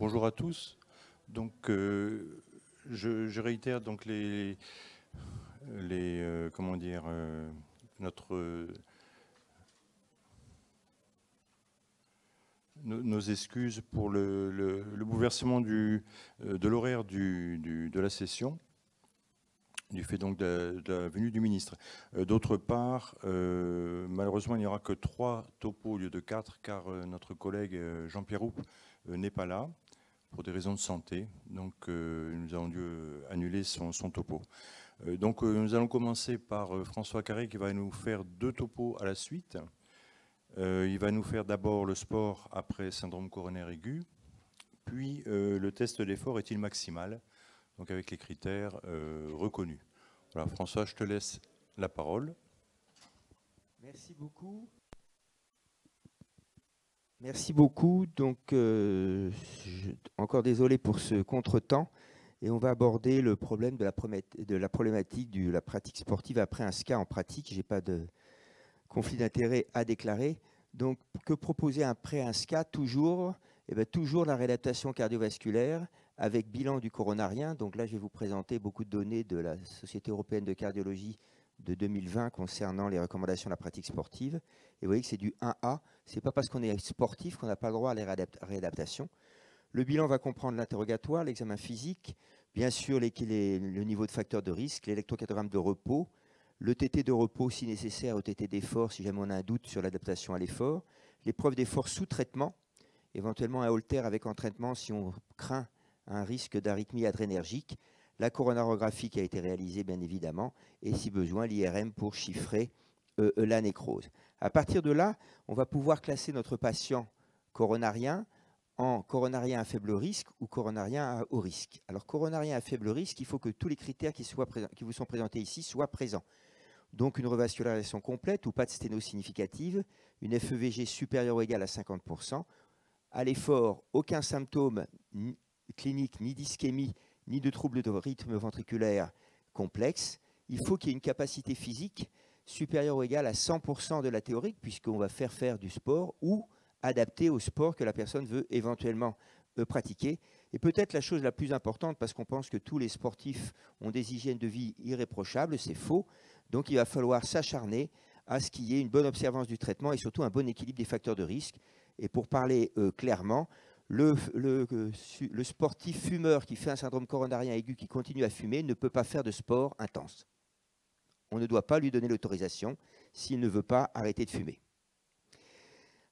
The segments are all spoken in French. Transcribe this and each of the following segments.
Bonjour à tous. Donc, je réitère donc comment dire, nos excuses pour le bouleversement de l'horaire de la session, du fait donc de la venue du ministre. D'autre part, malheureusement, il n'y aura que 3 topos au lieu de 4, car notre collègue Jean-Pierre Roup n'est pas là, pour des raisons de santé. Donc, nous avons dû annuler son topo. Donc, nous allons commencer par François Carré, qui va nous faire 2 topos à la suite. Il va nous faire d'abord le sport après syndrome coronaire aigu, puis le test d'effort est-il maximal, donc avec les critères reconnus. Voilà, François, je te laisse la parole. Merci beaucoup. Merci beaucoup. Donc, encore désolé pour ce contretemps. Et on va aborder le problème de la problématique de la pratique sportive après un SCA en pratique. Je n'ai pas de conflit d'intérêt à déclarer. Donc, que proposer après un SCA? Toujours, toujours la réadaptation cardiovasculaire avec bilan du coronarien. Donc là, je vais vous présenter beaucoup de données de la Société européenne de cardiologie de 2020 concernant les recommandations de la pratique sportive. Et vous voyez que c'est du 1A. Ce n'est pas parce qu'on est sportif qu'on n'a pas le droit à la réadaptation. Le bilan va comprendre l'interrogatoire, l'examen physique, bien sûr le niveau de facteur de risque, l'électrocardiogramme de repos, le TT de repos si nécessaire, au TT d'effort si jamais on a un doute sur l'adaptation à l'effort, l'épreuve d'effort sous traitement, éventuellement un holter avec entraînement si on craint un risque d'arythmie adrénergique, la coronarographie qui a été réalisée bien évidemment, et si besoin l'IRM pour chiffrer la nécrose. À partir de là, on va pouvoir classer notre patient coronarien en coronarien à faible risque ou coronarien à haut risque. Alors coronarien à faible risque, il faut que tous les critères qui vous sont présentés ici soient présents. Donc une revascularisation complète ou pas de sténose significative, une FEVG supérieure ou égale à 50%, à l'effort, aucun symptôme clinique, ni d'ischémie, ni de troubles de rythme ventriculaire complexe. Il faut qu'il y ait une capacité physique supérieure ou égale à 100% de la théorique, puisqu'on va faire du sport ou adapté au sport que la personne veut éventuellement pratiquer. Et peut-être la chose la plus importante, parce qu'on pense que tous les sportifs ont des hygiènes de vie irréprochables, c'est faux. Donc il va falloir s'acharner à ce qu'il y ait une bonne observance du traitement et surtout un bon équilibre des facteurs de risque. Et pour parler clairement, le sportif fumeur qui fait un syndrome coronarien aigu, qui continue à fumer, ne peut pas faire de sport intense. On ne doit pas lui donner l'autorisation s'il ne veut pas arrêter de fumer.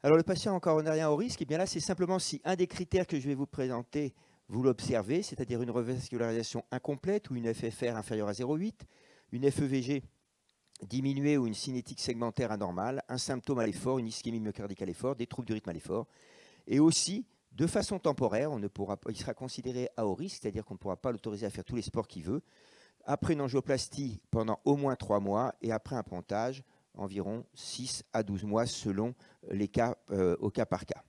Alors le patient en coronarien haut risque, eh bien là c'est simplement si un des critères que je vais vous présenter, vous l'observez, c'est-à-dire une revascularisation incomplète ou une FFR inférieure à 0,8, une FEVG diminuée ou une cinétique segmentaire anormale, un symptôme à l'effort, une ischémie myocardique à l'effort, des troubles du rythme à l'effort, et aussi de façon temporaire, il sera considéré à haut risque, c'est-à-dire qu'on ne pourra pas l'autoriser à faire tous les sports qu'il veut, après une angioplastie pendant au moins 3 mois et après un pontage, environ 6 à 12 mois selon les cas, au cas par cas.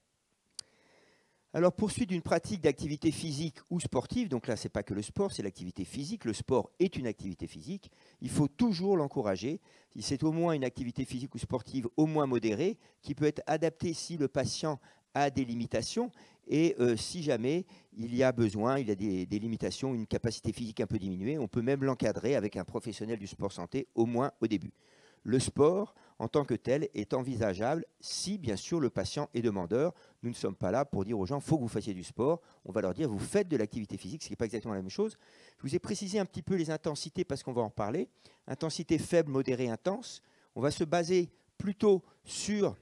Alors, poursuite d'une pratique d'activité physique ou sportive, donc là, ce n'est pas que le sport, c'est l'activité physique. Le sport est une activité physique. Il faut toujours l'encourager. C'est au moins une activité physique ou sportive au moins modérée, qui peut être adaptée si le patient a des limitations et si jamais il y a besoin, il y a des limitations, une capacité physique un peu diminuée, on peut même l'encadrer avec un professionnel du sport santé, au moins au début. Le sport, en tant que tel, est envisageable si, bien sûr, le patient est demandeur. Nous ne sommes pas là pour dire aux gens « il faut que vous fassiez du sport ». On va leur dire « vous faites de l'activité physique », ce qui n'est pas exactement la même chose. Je vous ai précisé un petit peu les intensités parce qu'on va en parler. Intensité faible, modérée, intense. On va se baser plutôt sur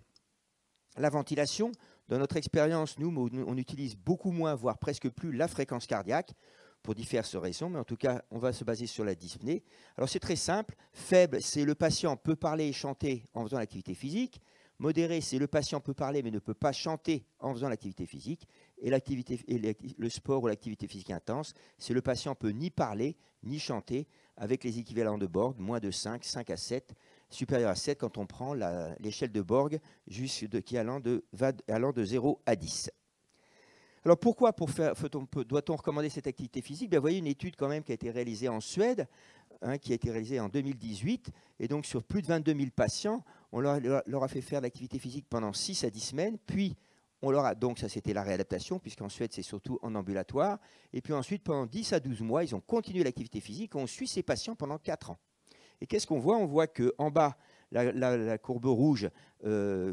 la ventilation. Dans notre expérience, nous, on utilise beaucoup moins, voire presque plus, la fréquence cardiaque pour diverses raisons, mais en tout cas, on va se baser sur la dyspnée. Alors, c'est très simple. Faible, c'est le patient peut parler et chanter en faisant l'activité physique. Modéré, c'est le patient peut parler mais ne peut pas chanter en faisant l'activité physique. Et le sport ou l'activité physique intense, c'est le patient peut ni parler ni chanter avec les équivalents de Borg, moins de 5, 5 à 7, supérieur à 7 quand on prend l'échelle de Borg allant de 0 à 10. Alors pourquoi doit-on recommander cette activité physique? Vous voyez une étude quand même qui a été réalisée en Suède, qui a été réalisée en 2018, et donc sur plus de 22 000 patients, on leur a fait faire l'activité physique pendant 6 à 10 semaines, puis On leur a, donc ça c'était la réadaptation, puisqu'en Suède c'est surtout en ambulatoire. Et puis ensuite, pendant 10 à 12 mois, ils ont continué l'activité physique. On suit ces patients pendant 4 ans. Et qu'est-ce qu'on voit? On voit qu'en bas, la courbe rouge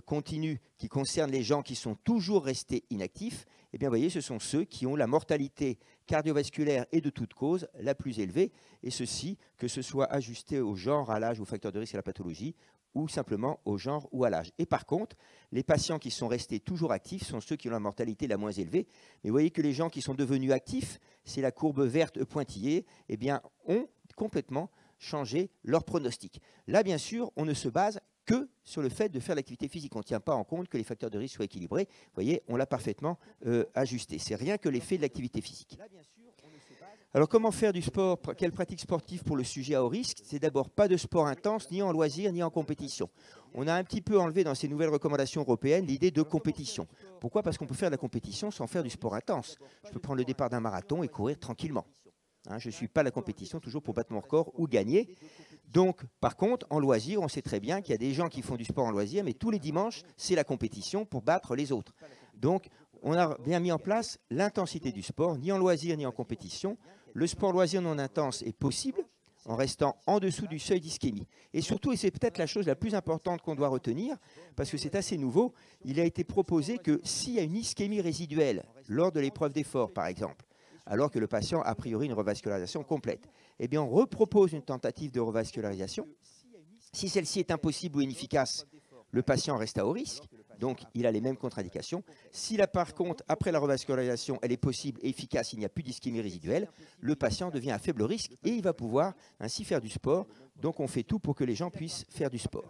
continue, qui concerne les gens qui sont toujours restés inactifs. Eh bien, vous voyez, ce sont ceux qui ont la mortalité cardiovasculaire et de toute cause la plus élevée. Et ceci, que ce soit ajusté au genre, à l'âge, au facteur de risque et à la pathologie, ou simplement au genre ou à l'âge. Et par contre, les patients qui sont restés toujours actifs sont ceux qui ont la mortalité la moins élevée. Mais vous voyez que les gens qui sont devenus actifs, c'est la courbe verte pointillée, eh bien, ont complètement changé leur pronostic. Là, bien sûr, on ne se base que sur le fait de faire l'activité physique. On ne tient pas en compte que les facteurs de risque soient équilibrés. Vous voyez, on l'a parfaitement ajusté. C'est rien que l'effet de l'activité physique. Alors, comment faire du sport? Quelle pratique sportive pour le sujet à haut risque? C'est d'abord pas de sport intense, ni en loisir, ni en compétition. On a un petit peu enlevé dans ces nouvelles recommandations européennes l'idée de compétition. Pourquoi? Parce qu'on peut faire de la compétition sans faire du sport intense. Je peux prendre le départ d'un marathon et courir tranquillement. Hein, je ne suis pas à la compétition toujours pour battre mon record ou gagner. Donc, par contre, en loisir, on sait très bien qu'il y a des gens qui font du sport en loisir, mais tous les dimanches, c'est la compétition pour battre les autres. Donc, on a bien mis en place l'intensité du sport, ni en loisir, ni en compétition. Le sport loisir non intense est possible en restant en dessous du seuil d'ischémie. Et surtout, et c'est peut-être la chose la plus importante qu'on doit retenir, parce que c'est assez nouveau, il a été proposé que s'il y a une ischémie résiduelle lors de l'épreuve d'effort, par exemple, alors que le patient a priori une revascularisation complète, eh bien on repropose une tentative de revascularisation. Si celle-ci est impossible ou inefficace, le patient reste à haut risque, donc il a les mêmes contre-indications. Si là, par contre, après la revascularisation, elle est possible et efficace, il n'y a plus d'ischémie résiduelle, le patient devient à faible risque et il va pouvoir ainsi faire du sport. Donc on fait tout pour que les gens puissent faire du sport.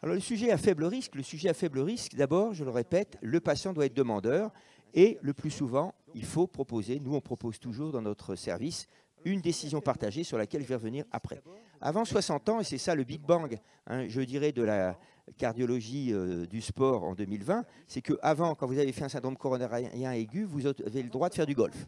Alors le sujet à faible risque, d'abord, je le répète, le patient doit être demandeur et le plus souvent, il faut proposer, nous on propose toujours dans notre service, une décision partagée sur laquelle je vais revenir après. Avant 60 ans, et c'est ça le Big Bang, hein, je dirais, de la cardiologie du sport en 2020, c'est qu'avant, quand vous avez fait un syndrome coronarien aigu, vous avez le droit de faire du golf.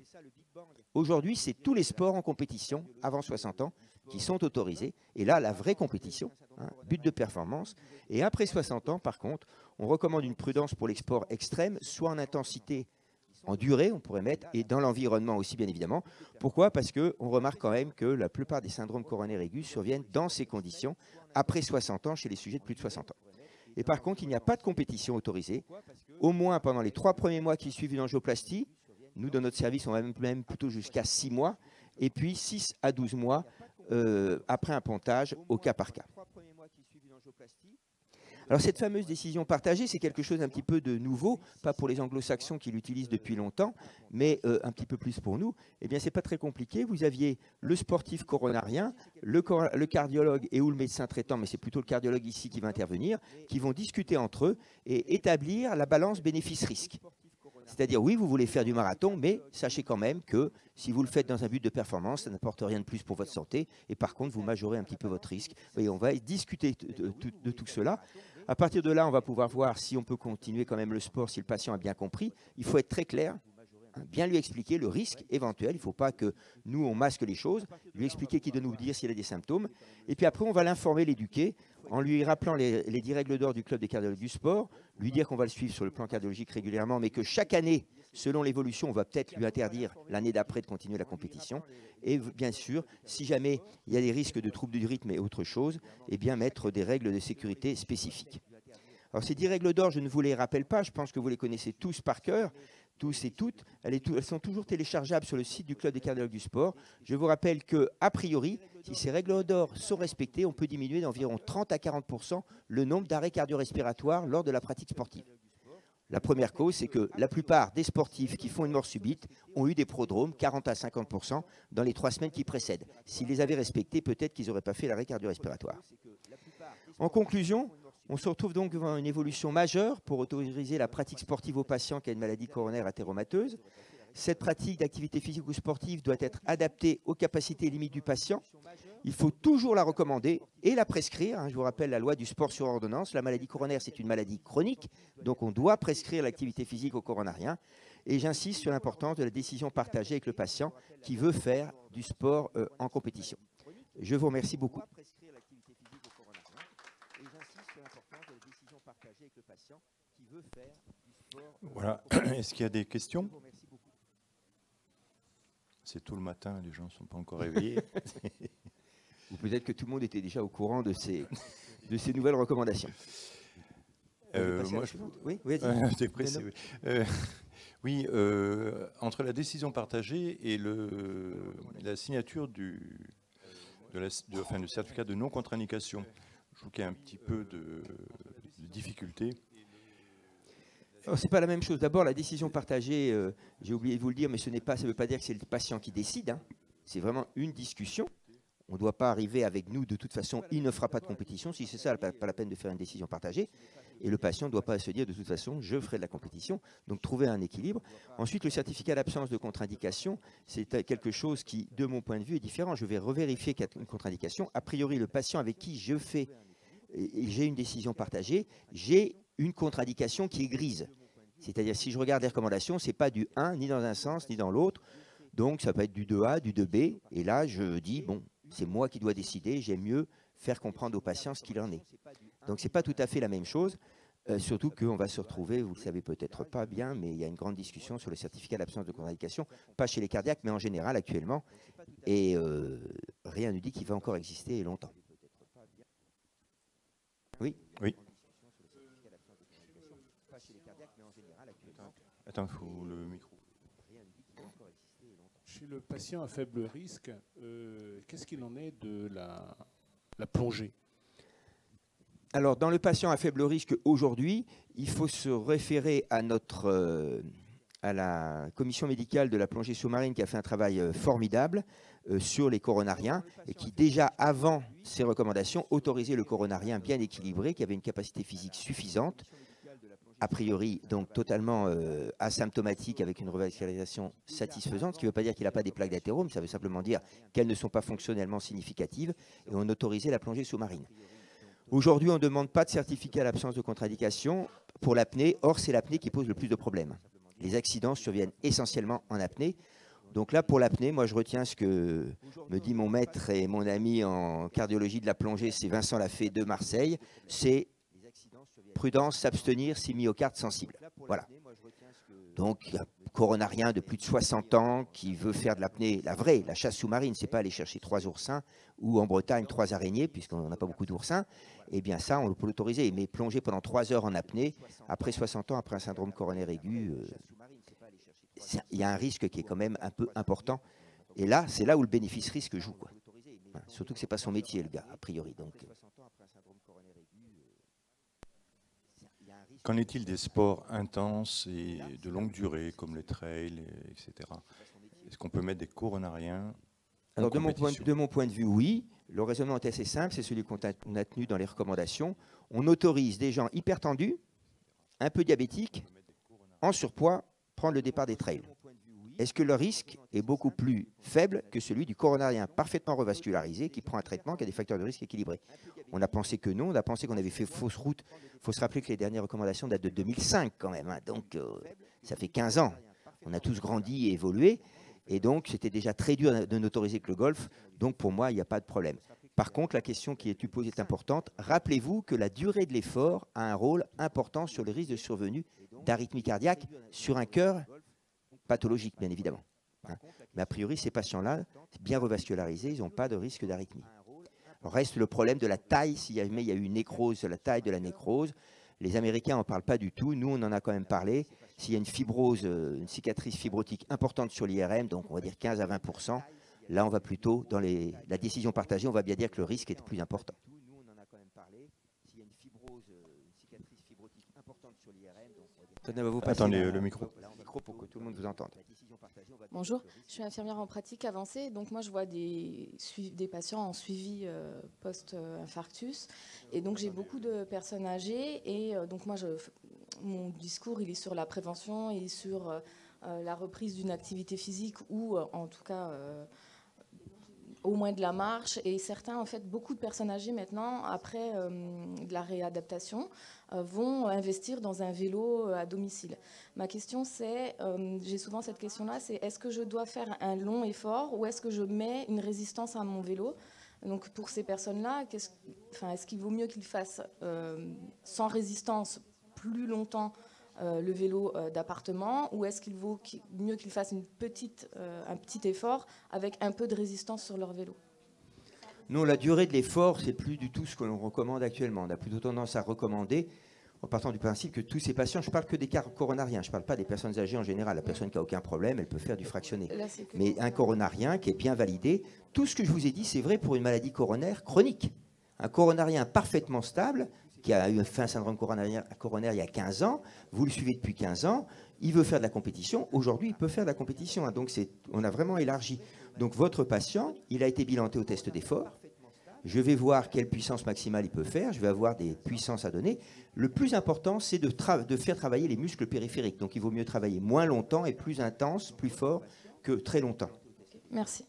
Aujourd'hui, c'est tous les sports en compétition, avant 60 ans, qui sont autorisés. Et là, la vraie compétition, hein, but de performance. Et après 60 ans, par contre, on recommande une prudence pour les sports extrêmes, soit en intensité, en durée, on pourrait mettre, et dans l'environnement aussi, bien évidemment. Pourquoi? Parce qu'on remarque quand même que la plupart des syndromes coronaires aigus surviennent dans ces conditions, après 60 ans, chez les sujets de plus de 60 ans. Et par contre, il n'y a pas de compétition autorisée, au moins pendant les 3 premiers mois qui suivent une angioplastie. Nous, dans notre service, on va même plutôt jusqu'à 6 mois, et puis 6 à 12 mois après un pontage au cas par cas. Alors cette fameuse décision partagée, c'est quelque chose un petit peu de nouveau, pas pour les anglo-saxons qui l'utilisent depuis longtemps, mais un petit peu plus pour nous. Eh bien, ce n'est pas très compliqué. Vous aviez le sportif coronarien, le cardiologue et ou le médecin traitant, mais c'est plutôt le cardiologue ici qui va intervenir, qui vont discuter entre eux et établir la balance bénéfice-risque. C'est-à-dire, oui, vous voulez faire du marathon, mais sachez quand même que si vous le faites dans un but de performance, ça n'apporte rien de plus pour votre santé. Et par contre, vous majorez un petit peu votre risque. Vous voyez, on va discuter de tout cela. À partir de là, on va pouvoir voir si on peut continuer quand même le sport, si le patient a bien compris. Il faut être très clair, hein, bien lui expliquer le risque éventuel. Il ne faut pas que nous, on masque les choses. Lui expliquer qu'il doit nous dire s'il a des symptômes. Et puis après, on va l'informer, l'éduquer, en lui rappelant les 10 règles d'or du club des cardiologues du sport, lui dire qu'on va le suivre sur le plan cardiologique régulièrement, mais que chaque année, selon l'évolution, on va peut-être lui interdire l'année d'après de continuer la compétition. Et bien sûr, si jamais il y a des risques de troubles du rythme et autre chose, eh bien mettre des règles de sécurité spécifiques. Alors ces 10 règles d'or, je ne vous les rappelle pas, je pense que vous les connaissez tous par cœur, tous et toutes. Elles sont toujours téléchargeables sur le site du Club des cardiologues du sport. Je vous rappelle qu'a priori, si ces règles d'or sont respectées, on peut diminuer d'environ 30 à 40% le nombre d'arrêts cardio-respiratoires lors de la pratique sportive. La première cause, c'est que la plupart des sportifs qui font une mort subite ont eu des prodromes, 40 à 50% dans les 3 semaines qui précèdent. S'ils les avaient respectés, peut-être qu'ils n'auraient pas fait l'arrêt cardio-respiratoire. En conclusion, on se retrouve donc devant une évolution majeure pour autoriser la pratique sportive aux patients qui ont une maladie coronaire athéromateuse. Cette pratique d'activité physique ou sportive doit être adaptée aux capacités et limites du patient. Il faut toujours la recommander et la prescrire. Je vous rappelle la loi du sport sur ordonnance. La maladie coronaire, c'est une maladie chronique, donc on doit prescrire l'activité physique aux coronariens. Et j'insiste sur l'importance de la décision partagée avec le patient qui veut faire du sport en compétition. Je vous remercie beaucoup. Et j'insiste sur l'importance de la décision partagée avec le patient qui veut faire du sport. Voilà. Est-ce qu'il y a des questions? C'est tôt le matin, les gens ne sont pas encore réveillés. Ou peut-être que tout le monde était déjà au courant de ces nouvelles recommandations. Moi, oui, oui, t'es pressé, oui. Oui, entre la décision partagée et la signature du certificat de non-contre-indication, je trouve qu'il y a un petit peu de difficulté. Ce n'est pas la même chose. D'abord, la décision partagée, j'ai oublié de vous le dire, mais ça ne veut pas dire que c'est le patient qui décide. Hein. C'est vraiment une discussion. On ne doit pas arriver avec nous, de toute façon, il ne fera pas de compétition. Si c'est ça, pas la peine de faire une décision partagée. Et le patient ne doit pas se dire, de toute façon, je ferai de la compétition. Donc, trouver un équilibre. Ensuite, le certificat d'absence de contre-indication, c'est quelque chose qui, de mon point de vue, est différent. Je vais revérifier qu'il y a une contre-indication. A priori, le patient avec qui j'ai une décision partagée, j'ai une contre-indication qui est grise. C'est-à-dire, si je regarde les recommandations, ce n'est pas du 1, ni dans un sens, ni dans l'autre. Donc, ça peut être du 2A, du 2B. Et là, je dis, bon, c'est moi qui dois décider, j'aime mieux faire comprendre aux patients ce qu'il en est. Donc, ce n'est pas tout à fait la même chose, surtout qu'on va se retrouver, vous ne le savez peut-être pas bien, mais il y a une grande discussion sur le certificat d'absence de contre-indication, pas chez les cardiaques, mais en général actuellement. Et rien ne dit qu'il va encore exister longtemps. Oui. Oui. Attends, il faut le micro. Chez le patient à faible risque, qu'est-ce qu'il en est de la plongée? Alors, dans le patient à faible risque aujourd'hui, il faut se référer à la commission médicale de la plongée sous-marine qui a fait un travail formidable sur les coronariens et qui, déjà avant ces recommandations, autorisait le coronarien bien équilibré, qui avait une capacité physique suffisante, a priori donc totalement asymptomatique avec une revascularisation satisfaisante, ce qui ne veut pas dire qu'il n'a pas des plaques d'athérome, ça veut simplement dire qu'elles ne sont pas fonctionnellement significatives, et on autorisait la plongée sous-marine. Aujourd'hui, on ne demande pas de certificat à l'absence de contre-indication pour l'apnée, or c'est l'apnée qui pose le plus de problèmes. Les accidents surviennent essentiellement en apnée. Donc là, pour l'apnée, moi je retiens ce que me dit mon maître et mon ami en cardiologie de la plongée, c'est Vincent Lafay de Marseille, c'est prudence, s'abstenir si myocarde sensible. Voilà. Donc, un coronarien de plus de 60 ans qui veut faire de l'apnée, la vraie, la chasse sous-marine, c'est pas aller chercher 3 oursins ou en Bretagne 3 araignées, puisqu'on n'a pas beaucoup d'oursins, eh bien ça, on peut l'autoriser. Mais plonger pendant 3 heures en apnée, après 60 ans, après un syndrome coronaire aigu, il y a un risque qui est quand même un peu important. Et là, c'est là où le bénéfice-risque joue, quoi. Surtout que ce n'est pas son métier, le gars, a priori. Donc, qu'en est-il des sports intenses et de longue durée, comme les trails, etc. Est-ce qu'on peut mettre des coronariens? Alors, de mon point de vue, oui. Le raisonnement est assez simple, c'est celui qu'on a tenu dans les recommandations. On autorise des gens hypertendus, un peu diabétiques, en surpoids, prendre le départ des trails. Est-ce que le risque est beaucoup plus faible que celui du coronarien parfaitement revascularisé qui prend un traitement qui a des facteurs de risque équilibrés? On a pensé que non, on a pensé qu'on avait fait fausse route. Il faut se rappeler que les dernières recommandations datent de 2005 quand même, hein. Donc ça fait 15 ans. On a tous grandi et évolué, et donc c'était déjà très dur de n'autoriser que le golf. Donc pour moi, il n'y a pas de problème. Par contre, la question qui est posée est importante. Rappelez-vous que la durée de l'effort a un rôle important sur le risque de survenue d'arythmie cardiaque sur un cœur pathologique, bien évidemment. Mais a priori, ces patients-là, bien revascularisés, ils n'ont pas de risque d'arythmie. Reste le problème de la taille, s'il y a eu une nécrose, la taille de la nécrose. Les Américains n'en parlent pas du tout. Nous, on en a quand même parlé. S'il y a une fibrose, une cicatrice fibrotique importante sur l'IRM, donc on va dire 15 à 20%, là, on va plutôt, dans la décision partagée, on va bien dire que le risque est plus important. Attendez, le micro. Pour que tout le monde vous entende. Bonjour, je suis infirmière en pratique avancée, donc moi je vois des patients en suivi post-infarctus, et donc j'ai beaucoup de personnes âgées, et donc moi mon discours il est sur la prévention et sur la reprise d'une activité physique ou en tout cas au moins de la marche, et certains, en fait, beaucoup de personnes âgées maintenant, après de la réadaptation, vont investir dans un vélo à domicile. Ma question c'est, j'ai souvent cette question-là, c'est est-ce que je dois faire un long effort ou est-ce que je mets une résistance à mon vélo? Donc pour ces personnes-là, est-ce qu'il vaut mieux qu'ils fassent sans résistance plus longtemps le vélo d'appartement, ou est-ce qu'il vaut mieux qu'ils fassent un petit effort avec un peu de résistance sur leur vélo? Non, la durée de l'effort, c'est plus du tout ce que l'on recommande actuellement. On a plutôt tendance à recommander, en partant du principe que tous ces patients, je ne parle que des cas coronariens, je ne parle pas des personnes âgées en général. La personne qui n'a aucun problème, elle peut faire du fractionné. Mais un coronarien qui est bien validé, tout ce que je vous ai dit, c'est vrai pour une maladie coronaire chronique. Un coronarien parfaitement stable, qui a eu un syndrome coronaire il y a 15 ans, vous le suivez depuis 15 ans, il veut faire de la compétition, aujourd'hui il peut faire de la compétition, hein. Donc on a vraiment élargi. Donc votre patient, il a été bilanté au test d'effort, je vais voir quelle puissance maximale il peut faire, je vais avoir des puissances à donner. Le plus important, c'est de faire travailler les muscles périphériques, donc il vaut mieux travailler moins longtemps et plus intense, plus fort que très longtemps. Merci.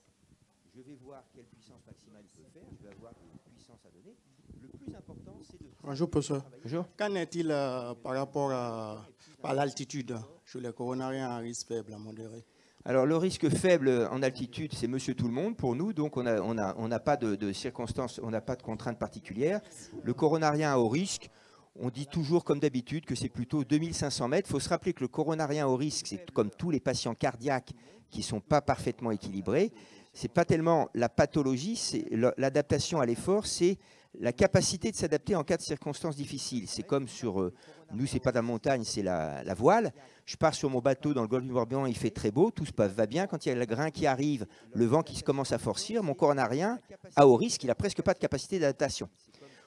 Je vais voir quelle puissance maximale il peut faire, je vais avoir des puissances à donner. Le plus important, c'est de... Bonjour, professeur. Bonjour. Qu'en est-il par rapport à l'altitude chez les coronariens à risque faible à modéré? Alors le risque faible en altitude, c'est monsieur tout le monde pour nous, donc on n'a pas de circonstances, on n'a pas de contraintes particulières. Le coronarien à haut risque, on dit toujours comme d'habitude que c'est plutôt 2500 mètres. Il faut se rappeler que le coronarien à haut risque, c'est comme tous les patients cardiaques qui ne sont pas parfaitement équilibrés. Ce n'est pas tellement la pathologie, c'est l'adaptation à l'effort, c'est la capacité de s'adapter en cas de circonstances difficiles. C'est comme sur, nous, ce n'est pas dans la montagne, c'est la voile. Je pars sur mon bateau dans le golfe du Morbihan, il fait très beau, tout se va bien. Quand il y a le grain qui arrive, le vent qui commence à forcir, mon coronarien, à haut risque, il n'a presque pas de capacité d'adaptation.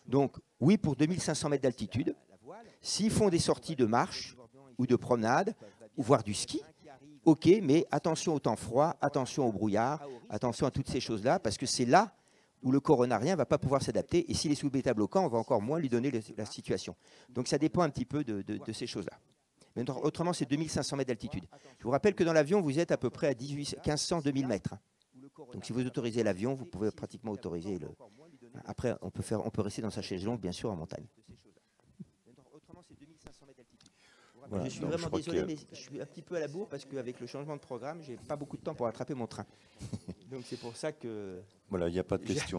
Donc, oui, pour 2500 mètres d'altitude, s'ils font des sorties de marche ou de promenade, ou voire du ski, ok, mais attention au temps froid, attention au brouillard, attention à toutes ces choses-là, parce que c'est là où le coronarien ne va pas pouvoir s'adapter. Et s'il est sous bêta-bloquant, on va encore moins lui donner la situation. Donc ça dépend un petit peu de ces choses-là. Mais autrement, c'est 2500 mètres d'altitude. Je vous rappelle que dans l'avion, vous êtes à peu près à 1500-2000 mètres. Donc si vous autorisez l'avion, vous pouvez pratiquement autoriser le... Après, on peut rester dans sa chaise longue, bien sûr, en montagne. Voilà, je suis vraiment désolé, mais je suis un petit peu à la bourre parce qu'avec le changement de programme, je n'ai pas beaucoup de temps pour attraper mon train. Donc c'est pour ça que... Voilà, il n'y a pas de question.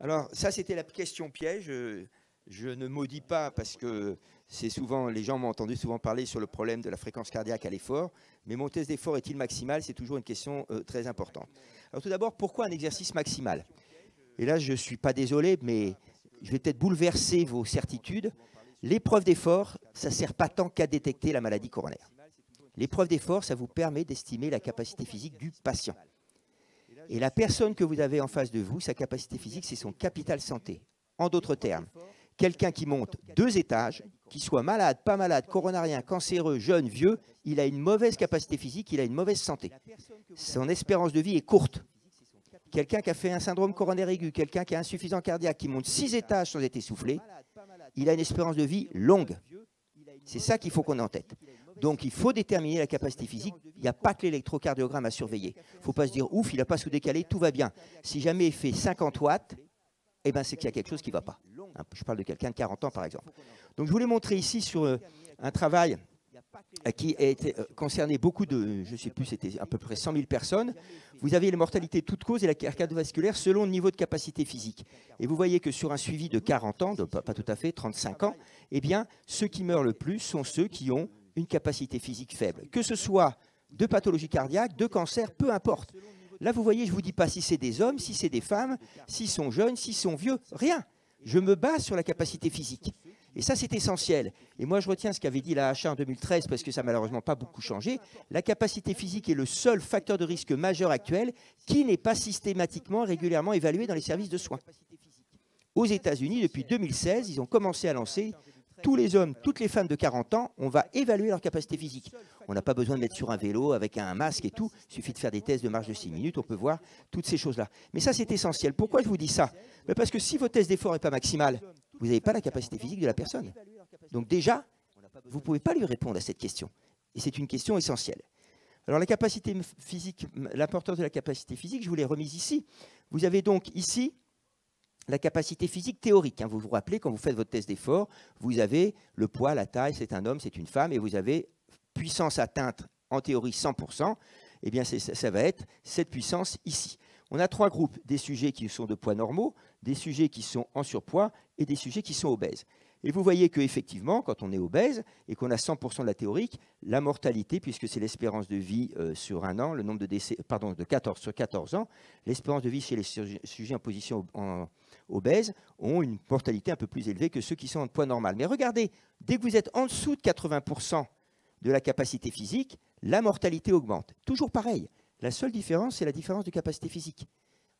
Alors ça, c'était la question piège. Je ne maudis pas parce que c'est souvent, les gens m'ont entendu souvent parler sur le problème de la fréquence cardiaque à l'effort. Mais mon test d'effort est-il maximal? C'est toujours une question très importante. Alors tout d'abord, pourquoi un exercice maximal? Et là, je ne suis pas désolé, mais je vais peut-être bouleverser vos certitudes. L'épreuve d'effort, ça ne sert pas tant qu'à détecter la maladie coronaire. L'épreuve d'effort, ça vous permet d'estimer la capacité physique du patient. Et la personne que vous avez en face de vous, sa capacité physique, c'est son capital santé. En d'autres termes, quelqu'un qui monte 2 étages, qui soit malade, pas malade, coronarien, cancéreux, jeune, vieux, il a une mauvaise capacité physique, il a une mauvaise santé. Son espérance de vie est courte. Quelqu'un qui a fait un syndrome coronaire aigu, quelqu'un qui a insuffisance cardiaque, qui monte 6 étages sans être essoufflé, il a une espérance de vie longue. C'est ça qu'il faut qu'on ait en tête. Donc, il faut déterminer la capacité physique. Il n'y a pas que l'électrocardiogramme à surveiller. Il ne faut pas se dire, ouf, il n'a pas sous-décalé, tout va bien. Si jamais il fait 50 watts, eh ben, c'est qu'il y a quelque chose qui ne va pas. Je parle de quelqu'un de 40 ans, par exemple. Donc, je voulais montrer ici sur un travail qui a été concerné beaucoup de, je ne sais plus, c'était à peu près 100 000 personnes. Vous avez les mortalités toutes causes et la cardiovasculaire selon le niveau de capacité physique. Et vous voyez que sur un suivi de 40 ans, pas tout à fait, 35 ans, eh bien, ceux qui meurent le plus sont ceux qui ont une capacité physique faible. Que ce soit de pathologie cardiaque, de cancer, peu importe. Là, vous voyez, je ne vous dis pas si c'est des hommes, si c'est des femmes, s'ils sont jeunes, s'ils sont vieux, rien. Je me base sur la capacité physique. Et ça, c'est essentiel. Et moi, je retiens ce qu'avait dit la AHA en 2013, parce que ça n'a malheureusement pas beaucoup changé. La capacité physique est le seul facteur de risque majeur actuel qui n'est pas systématiquement, régulièrement évalué dans les services de soins. Aux États-Unis, depuis 2016, ils ont commencé à lancer tous les hommes, toutes les femmes de 40 ans, on va évaluer leur capacité physique. On n'a pas besoin de mettre sur un vélo avec un masque et tout. Il suffit de faire des tests de marche de 6 minutes, on peut voir toutes ces choses-là. Mais ça, c'est essentiel. Pourquoi je vous dis ça? Parce que si votre test d'effort n'est pas maximal, vous n'avez pas la capacité physique de la personne. Donc déjà, vous ne pouvez pas lui répondre à cette question. Et c'est une question essentielle. Alors la capacité physique, l'importance de la capacité physique, je vous l'ai remise ici. Vous avez donc ici la capacité physique théorique. Vous vous rappelez, quand vous faites votre test d'effort, vous avez le poids, la taille, c'est un homme, c'est une femme, et vous avez puissance atteinte, en théorie 100%, eh bien ça va être cette puissance ici. On a 3 groupes, des sujets qui sont de poids normaux, des sujets qui sont en surpoids et des sujets qui sont obèses. Et vous voyez qu'effectivement, quand on est obèse et qu'on a 100% de la théorique, la mortalité, puisque c'est l'espérance de vie sur un an, le nombre de décès, pardon, de 14 sur 14 ans, l'espérance de vie chez les sujets en position obèse ont une mortalité un peu plus élevée que ceux qui sont en poids normal. Mais regardez, dès que vous êtes en dessous de 80% de la capacité physique, la mortalité augmente. Toujours pareil. La seule différence, c'est la différence de capacité physique.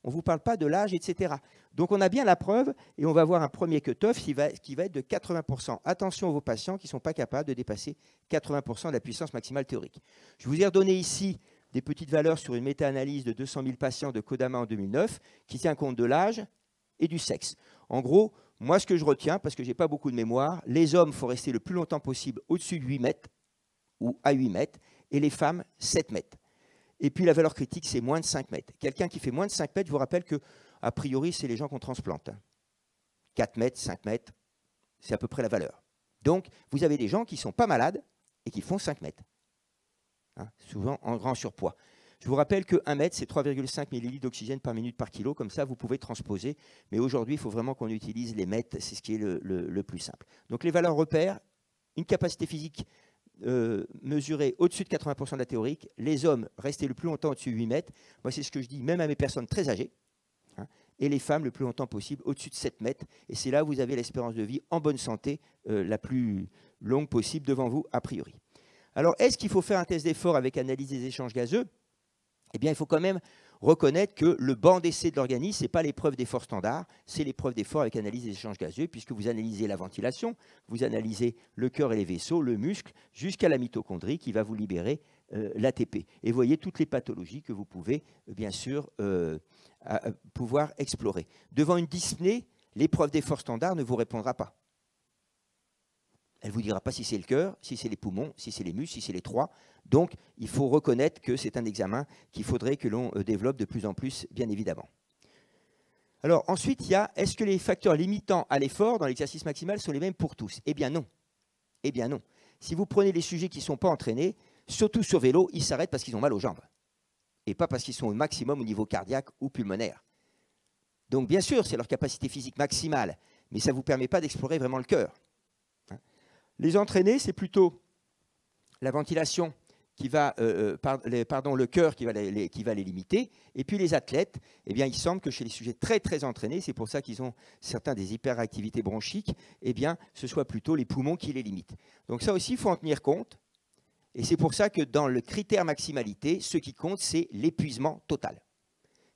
On ne vous parle pas de l'âge, etc. Donc, on a bien la preuve et on va voir un premier cut-off qui va être de 80%. Attention aux patients qui ne sont pas capables de dépasser 80% de la puissance maximale théorique. Je vous ai redonné ici des petites valeurs sur une méta-analyse de 200 000 patients de Kodama en 2009 qui tient compte de l'âge et du sexe. En gros, moi, ce que je retiens, parce que je n'ai pas beaucoup de mémoire, les hommes, il faut rester le plus longtemps possible au-dessus de 8 mètres ou à 8 mètres et les femmes, 7 mètres. Et puis, la valeur critique, c'est moins de 5 mètres. Quelqu'un qui fait moins de 5 mètres, je vous rappelle qu'a priori, c'est les gens qu'on transplante. 4 mètres, 5 mètres, c'est à peu près la valeur. Donc, vous avez des gens qui ne sont pas malades et qui font 5 mètres. Hein, souvent en grand surpoids. Je vous rappelle que 1 mètre, c'est 3,5 ml d'oxygène par minute par kilo. Comme ça, vous pouvez transposer. Mais aujourd'hui, il faut vraiment qu'on utilise les mètres. C'est ce qui est le plus simple. Donc, les valeurs repères, une capacité physique mesurée au-dessus de 80% de la théorique. Les hommes, restez le plus longtemps au-dessus de 8 mètres. Moi, c'est ce que je dis même à mes personnes très âgées. Hein, et les femmes, le plus longtemps possible, au-dessus de 7 mètres. Et c'est là où vous avez l'espérance de vie en bonne santé la plus longue possible devant vous, a priori. Alors, est-ce qu'il faut faire un test d'effort avec analyse des échanges gazeux? Eh bien, il faut quand même reconnaître que le banc d'essai de l'organisme, ce n'est pas l'épreuve d'effort standard, c'est l'épreuve d'effort avec analyse des échanges gazeux, puisque vous analysez la ventilation, vous analysez le cœur et les vaisseaux, le muscle, jusqu'à la mitochondrie qui va vous libérer l'ATP. Et vous voyez toutes les pathologies que vous pouvez, bien sûr, pouvoir explorer. Devant une dyspnée, l'épreuve d'effort standard ne vous répondra pas. Elle ne vous dira pas si c'est le cœur, si c'est les poumons, si c'est les muscles, si c'est les trois. Donc, il faut reconnaître que c'est un examen qu'il faudrait que l'on développe de plus en plus, bien évidemment. Alors, ensuite, il y a, est-ce que les facteurs limitants à l'effort dans l'exercice maximal sont les mêmes pour tous? Eh bien, non. Eh bien, non. Si vous prenez les sujets qui ne sont pas entraînés, surtout sur vélo, ils s'arrêtent parce qu'ils ont mal aux jambes. Et pas parce qu'ils sont au maximum au niveau cardiaque ou pulmonaire. Donc, bien sûr, c'est leur capacité physique maximale, mais ça ne vous permet pas d'explorer vraiment le cœur. Les entraînés, c'est plutôt la ventilation qui va, le cœur qui va les limiter. Et puis les athlètes, eh bien, il semble que chez les sujets très très entraînés, c'est pour ça qu'ils ont certains des hyperactivités bronchiques, eh bien, ce soit plutôt les poumons qui les limitent. Donc ça aussi, il faut en tenir compte. Et c'est pour ça que dans le critère maximalité, ce qui compte, c'est l'épuisement total.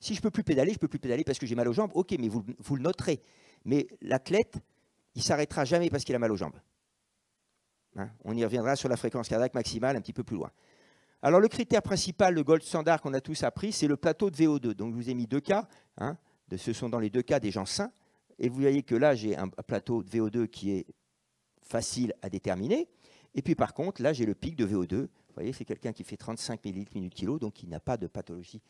Si je ne peux plus pédaler, je ne peux plus pédaler parce que j'ai mal aux jambes. OK, mais vous le noterez. Mais l'athlète, il ne s'arrêtera jamais parce qu'il a mal aux jambes. Hein, on y reviendra sur la fréquence cardiaque maximale un petit peu plus loin. Alors, le critère principal, le gold standard qu'on a tous appris, c'est le plateau de VO2. Donc, je vous ai mis deux cas. Hein, ce sont dans les deux cas des gens sains. Et vous voyez que là, j'ai un plateau de VO2 qui est facile à déterminer. Et puis, par contre, là, j'ai le pic de VO2. Vous voyez, c'est quelqu'un qui fait 35 ml minute kilo, donc qui n'a pas de pathologie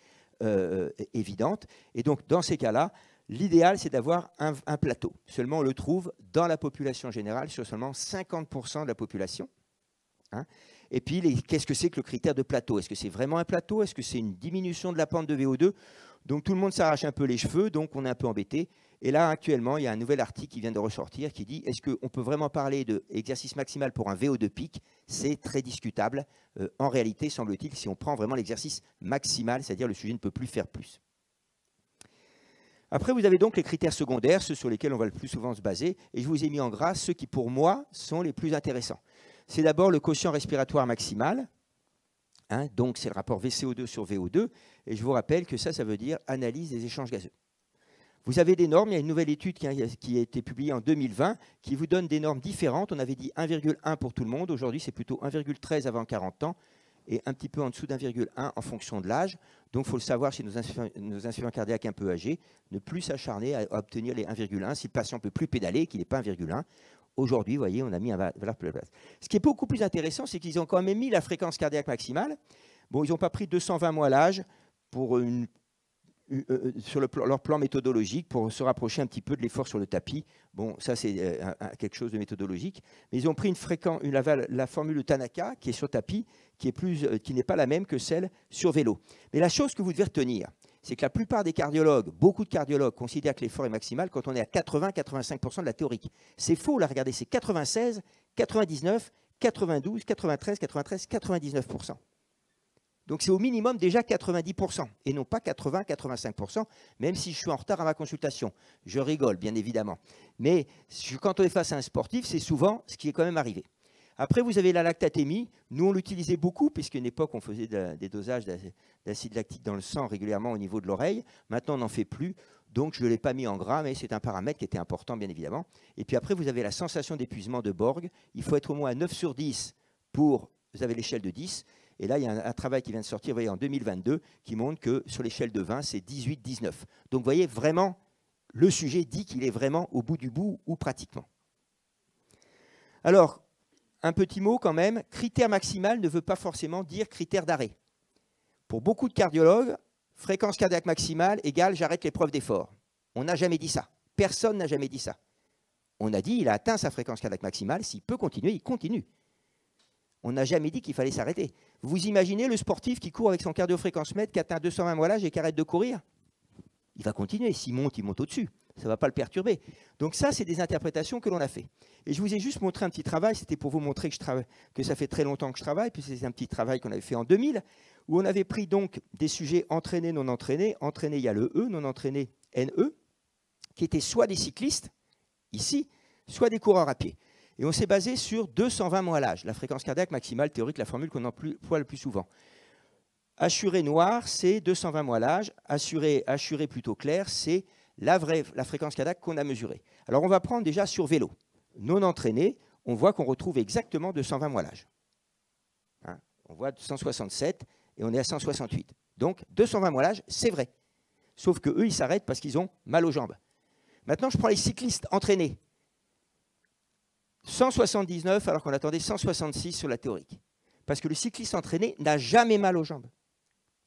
évidente. Et donc, dans ces cas-là, l'idéal, c'est d'avoir un plateau. Seulement, on le trouve dans la population générale sur seulement 50% de la population. Hein. Et puis, qu'est-ce que c'est que le critère de plateau? Est-ce que c'est vraiment un plateau? Est-ce que c'est une diminution de la pente de VO2? Donc, tout le monde s'arrache un peu les cheveux, donc on est un peu embêté. Et là, actuellement, il y a un nouvel article qui vient de ressortir qui dit, est-ce qu'on peut vraiment parler d'exercice maximal pour un VO2 pic? C'est très discutable. En réalité, semble-t-il, si on prend vraiment l'exercice maximal, c'est-à-dire le sujet ne peut plus faire plus. Après, vous avez donc les critères secondaires, ceux sur lesquels on va le plus souvent se baser. Et je vous ai mis en gras ceux qui, pour moi, sont les plus intéressants. C'est d'abord le quotient respiratoire maximal. Hein, donc, c'est le rapport VCO2 sur VO2. Et je vous rappelle que ça veut dire analyse des échanges gazeux. Vous avez des normes. Il y a une nouvelle étude qui a été publiée en 2020 qui vous donne des normes différentes. On avait dit 1,1 pour tout le monde. Aujourd'hui, c'est plutôt 1,13 avant 40 ans et un petit peu en dessous d'1,1 en fonction de l'âge. Donc, il faut le savoir chez nos insuffisants cardiaques un peu âgés, ne plus s'acharner à obtenir les 1,1 si le patient ne peut plus pédaler et qu'il n'est pas 1,1. Aujourd'hui, vous voyez, on a mis un valeur plus place. Ce qui est beaucoup plus intéressant, c'est qu'ils ont quand même mis la fréquence cardiaque maximale. Bon, ils n'ont pas pris 220 mois l'âge pour sur leur plan méthodologique pour se rapprocher un petit peu de l'effort sur le tapis. Bon, ça, c'est quelque chose de méthodologique. Mais ils ont pris la formule de Tanaka, qui est sur tapis, qui n'est pas la même que celle sur vélo. Mais la chose que vous devez retenir, c'est que la plupart des cardiologues, beaucoup de cardiologues, considèrent que l'effort est maximal quand on est à 80-85% de la théorique. C'est faux, là, regardez, c'est 96, 99, 92, 93, 99%. Donc c'est au minimum déjà 90%, et non pas 80-85%, même si je suis en retard à ma consultation. Je rigole, bien évidemment. Mais quand on est face à un sportif, c'est souvent ce qui est quand même arrivé. Après, vous avez la lactatémie. Nous, on l'utilisait beaucoup, puisqu'à une époque, on faisait des dosages d'acide lactique dans le sang régulièrement au niveau de l'oreille. Maintenant, on n'en fait plus. Donc, je ne l'ai pas mis en gras, mais c'est un paramètre qui était important, bien évidemment. Et puis après, vous avez la sensation d'épuisement de Borg. Il faut être au moins à 9 sur 10 pour... Vous avez l'échelle de 10. Et là, il y a un travail qui vient de sortir, vous voyez, en 2022, qui montre que sur l'échelle de 20, c'est 18-19. Donc, vous voyez, vraiment, le sujet dit qu'il est vraiment au bout du bout, ou pratiquement. Alors, un petit mot quand même, critère maximal ne veut pas forcément dire critère d'arrêt. Pour beaucoup de cardiologues, fréquence cardiaque maximale égale j'arrête l'épreuve d'effort. On n'a jamais dit ça. Personne n'a jamais dit ça. On a dit il a atteint sa fréquence cardiaque maximale, s'il peut continuer, il continue. On n'a jamais dit qu'il fallait s'arrêter. Vous imaginez le sportif qui court avec son cardio-fréquence-mètre, qui atteint 220 mollages et qui arrête de courir? Il va continuer. S'il monte, il monte au-dessus. Ça ne va pas le perturber. Donc ça, c'est des interprétations que l'on a fait. Et je vous ai juste montré un petit travail. C'était pour vous montrer que ça fait très longtemps que je travaille. Puis c'est un petit travail qu'on avait fait en 2000, où on avait pris donc des sujets entraînés, non entraînés. Entraînés, il y a le E, non entraînés, NE, qui étaient soit des cyclistes, ici, soit des coureurs à pied. Et on s'est basé sur 220 mollages, la fréquence cardiaque maximale théorique, la formule qu'on emploie le plus souvent. Assuré noir, c'est 220 mollages. Assuré plutôt clair, c'est la fréquence cardiaque qu'on a mesurée. Alors, on va prendre déjà sur vélo. Non entraîné, on voit qu'on retrouve exactement 220 mollages. Hein, on voit 167 et on est à 168. Donc, 220 mollages, c'est vrai. Sauf qu'eux, ils s'arrêtent parce qu'ils ont mal aux jambes. Maintenant, je prends les cyclistes entraînés. 179 alors qu'on attendait 166 sur la théorique. Parce que le cycliste entraîné n'a jamais mal aux jambes.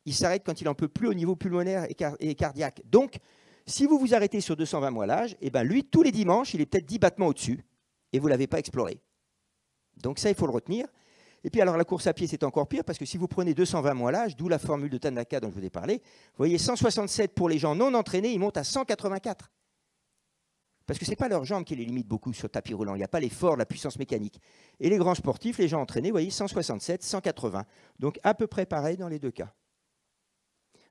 Il s'arrête quand il n'en peut plus au niveau pulmonaire et cardiaque. Donc, si vous vous arrêtez sur 220 mollages, eh ben lui, tous les dimanches, il est peut-être 10 battements au-dessus et vous ne l'avez pas exploré. Donc ça, il faut le retenir. Et puis alors, la course à pied, c'est encore pire parce que si vous prenez 220 mollages, d'où la formule de Tanaka dont je vous ai parlé, vous voyez 167 pour les gens non entraînés, ils montent à 184. Parce que ce n'est pas leurs jambes qui les limitent beaucoup sur tapis roulant. Il n'y a pas l'effort, la puissance mécanique. Et les grands sportifs, les gens entraînés, vous voyez, 167, 180. Donc à peu près pareil dans les deux cas.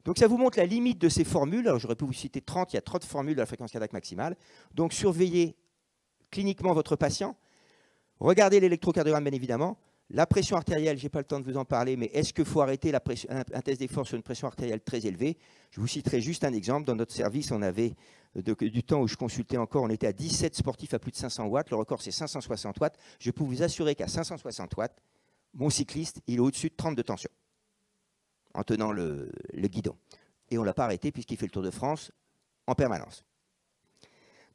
Donc ça vous montre la limite de ces formules. Alors j'aurais pu vous citer 30, il y a 30 formules de la fréquence cardiaque maximale. Donc surveillez cliniquement votre patient. Regardez l'électrocardiogramme, bien évidemment. La pression artérielle, je n'ai pas le temps de vous en parler, mais est-ce qu'il faut arrêter un test d'effort sur une pression artérielle très élevée? Je vous citerai juste un exemple. Dans notre service, on avait du temps où je consultais encore, on était à 17 sportifs à plus de 500 watts. Le record, c'est 560 watts. Je peux vous assurer qu'à 560 watts, mon cycliste, il est au-dessus de 30 de tension en tenant le guidon. Et on ne l'a pas arrêté puisqu'il fait le Tour de France en permanence.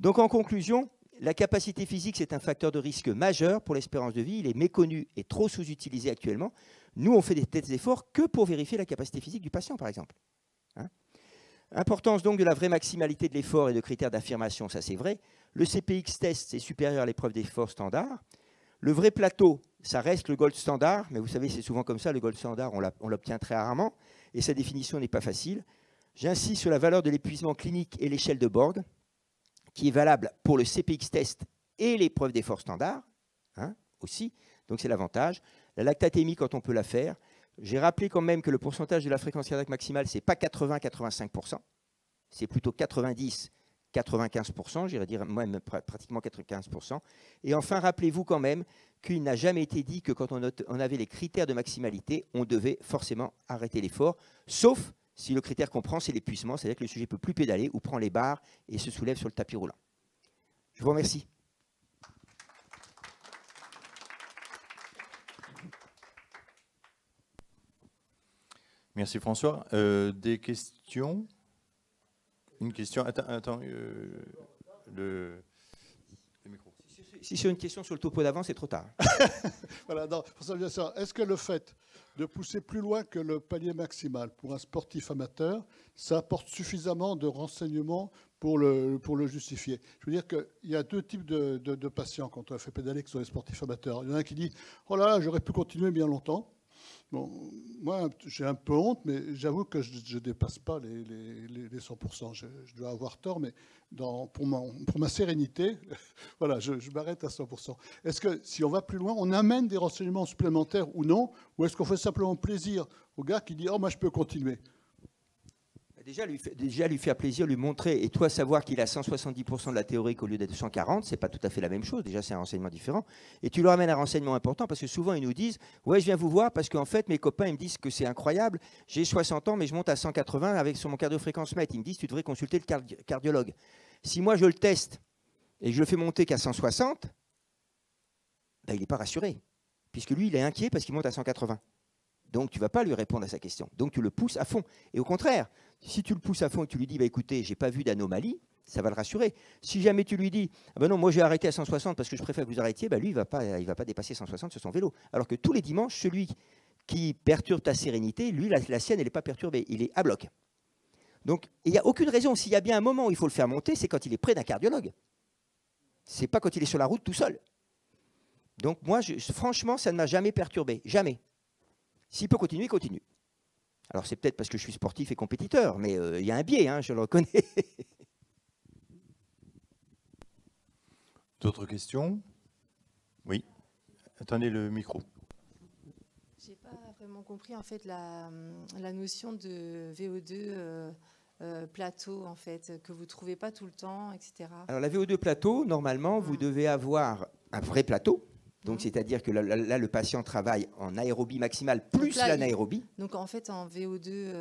Donc en conclusion, la capacité physique, c'est un facteur de risque majeur pour l'espérance de vie. Il est méconnu et trop sous-utilisé actuellement. Nous, on fait des tests d'effort que pour vérifier la capacité physique du patient, par exemple. Hein ? Importance donc de la vraie maximalité de l'effort et de critères d'affirmation, ça c'est vrai. Le CPX test, c'est supérieur à l'épreuve d'effort standard. Le vrai plateau, ça reste le gold standard, mais vous savez, c'est souvent comme ça, le gold standard, on l'obtient très rarement, et sa définition n'est pas facile. J'insiste sur la valeur de l'épuisement clinique et l'échelle de Borg, qui est valable pour le CPX test et l'épreuve d'effort standard, hein, aussi, donc c'est l'avantage. La lactatémie, quand on peut la faire. J'ai rappelé quand même que le pourcentage de la fréquence cardiaque maximale, ce n'est pas 80-85%, c'est plutôt 90-95%, j'irais dire même pratiquement 95%. Et enfin, rappelez-vous quand même qu'il n'a jamais été dit que quand on avait les critères de maximalité, on devait forcément arrêter l'effort, sauf si le critère qu'on prend, c'est l'épuisement, c'est-à-dire que le sujet ne peut plus pédaler ou prend les barres et se soulève sur le tapis roulant. Je vous remercie. Merci François. Des questions? Une question. Attends, le micro. Si sur une question sur le topo d'avant, c'est trop tard. Voilà, non, bien sûr. Est-ce que le fait de pousser plus loin que le palier maximal pour un sportif amateur, ça apporte suffisamment de renseignements pour le justifier? Je veux dire qu'il y a deux types de patients quand on fait pédaler qui sont les sportifs amateurs. Il y en a un qui dit « Oh là là, j'aurais pu continuer bien longtemps ». Bon, moi, j'ai un peu honte, mais j'avoue que je ne dépasse pas les 100%. Je dois avoir tort, mais pour ma sérénité, voilà, je m'arrête à 100%. Est-ce que si on va plus loin, on amène des renseignements supplémentaires ou non? Ou est-ce qu'on fait simplement plaisir au gars qui dit « Oh, moi, je peux continuer ». Déjà, lui faire plaisir, lui montrer, et toi savoir qu'il a 170% de la théorique au lieu d'être 140, c'est pas tout à fait la même chose. Déjà, c'est un renseignement différent. Et tu leur amènes un renseignement important parce que souvent, ils nous disent « Ouais, je viens vous voir parce qu'en fait, mes copains, ils me disent que c'est incroyable. J'ai 60 ans, mais je monte à 180 avec sur mon cardiofréquence-mètre. Ils me disent « Tu devrais consulter le cardiologue. » Si moi, je le teste et que je le fais monter qu'à 160, ben, il n'est pas rassuré. Puisque lui, il est inquiet parce qu'il monte à 180. Donc, tu ne vas pas lui répondre à sa question. Donc, tu le pousses à fond. Et au contraire, si tu le pousses à fond et que tu lui dis bah, « Écoutez, je n'ai pas vu d'anomalie », ça va le rassurer. Si jamais tu lui dis ah ben non, moi j'ai arrêté à 160 parce que je préfère que vous arrêtiez, ben lui, il ne va pas dépasser 160 sur son vélo. Alors que tous les dimanches, celui qui perturbe ta sérénité, lui, la sienne, elle n'est pas perturbée. Il est à bloc. Donc, il n'y a aucune raison. S'il y a bien un moment où il faut le faire monter, c'est quand il est près d'un cardiologue. Ce n'est pas quand il est sur la route tout seul. Donc, moi, franchement, ça ne m'a jamais perturbé. Jamais. S'il peut continuer, il continue. Alors, c'est peut-être parce que je suis sportif et compétiteur, mais il y a un biais, hein, je le reconnais. D'autres questions? Oui. Attendez le micro. Je n'ai pas vraiment compris en fait la notion de VO2 plateau en fait, que vous ne trouvez pas tout le temps, etc. Alors, la VO2 plateau, normalement, vous devez avoir un vrai plateau. Donc, c'est-à-dire que là, le patient travaille en aérobie maximale plus l'anaérobie. Donc, en fait, en VO2...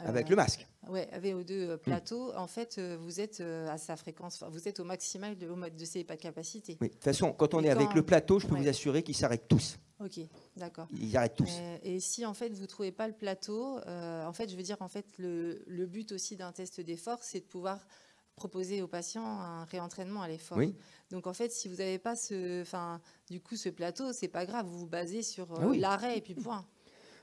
avec le masque. Oui, VO2 plateau, en fait, vous êtes à sa fréquence, vous êtes au maximal de ses capacités. Oui, de toute façon, quand on est avec le plateau, je peux vous assurer qu'ils s'arrêtent tous. Ok, d'accord. Ils arrêtent tous. Et si, en fait, vous ne trouvez pas le plateau, en fait, je veux dire, en fait, le but aussi d'un test d'effort, c'est de pouvoir proposer aux patients un réentraînement à l'effort. Oui. Donc en fait, si vous n'avez pas ce plateau, c'est pas grave, vous vous basez sur l'arrêt et puis point.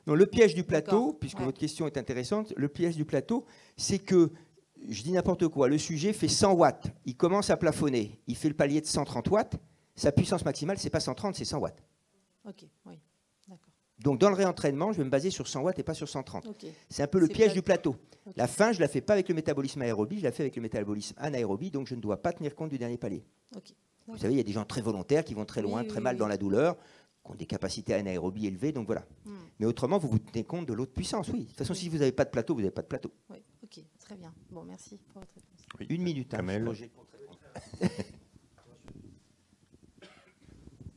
Non, le piège du plateau, puisque votre question est intéressante, le piège du plateau, c'est que, je dis n'importe quoi, le sujet fait 100 watts, il commence à plafonner, il fait le palier de 130 watts, sa puissance maximale, c'est pas 130, c'est 100 watts. Ok, oui, d'accord. Donc dans le réentraînement, je vais me baser sur 100 watts et pas sur 130. Okay. C'est un peu le piège du plateau. Okay. La fin, je ne la fais pas avec le métabolisme aérobie, je la fais avec le métabolisme anaérobie, donc je ne dois pas tenir compte du dernier palier. Okay. Vous savez, il y a des gens très volontaires qui vont très loin, très mal dans la douleur, qui ont des capacités anaérobie élevées, donc voilà. Mais autrement, vous vous tenez compte de l'autre puissance, oui. De toute façon, si vous n'avez pas de plateau, vous n'avez pas de plateau. Oui, ok, très bien. Bon, merci pour votre réponse. Oui. 1 minute.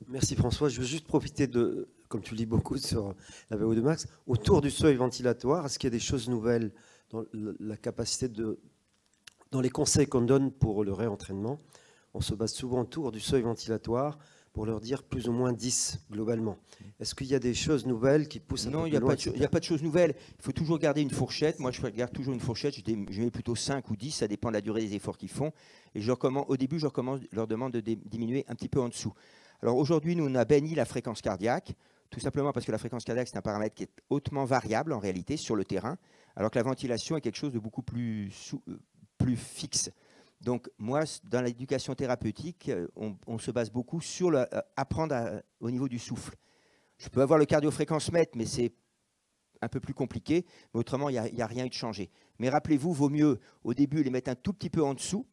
Merci François. Je veux juste profiter de, comme tu le dis beaucoup sur la VO2 max, autour du seuil ventilatoire. Est-ce qu'il y a des choses nouvelles dans la capacité dans les conseils qu'on donne pour le réentraînement? On se base souvent autour du seuil ventilatoire pour leur dire plus ou moins 10 globalement. Est-ce qu'il y a des choses nouvelles qui poussent un peu plus loin? Non, il n'y a pas de choses nouvelles. Il faut toujours garder une fourchette. Moi, je regarde toujours une fourchette. Je mets plutôt 5 ou 10, ça dépend de la durée des efforts qu'ils font. Et au début, je leur demande de diminuer un petit peu en dessous. Alors aujourd'hui, nous, on a béni la fréquence cardiaque, tout simplement parce que la fréquence cardiaque, c'est un paramètre qui est hautement variable en réalité sur le terrain, alors que la ventilation est quelque chose de beaucoup plus fixe. Donc moi, dans l'éducation thérapeutique, on se base beaucoup sur apprendre au niveau du souffle. Je peux avoir le cardiofréquence-mètre, mais c'est un peu plus compliqué. Mais autrement, il n'y a rien eu de changé. Mais rappelez-vous, vaut mieux au début les mettre un tout petit peu en dessous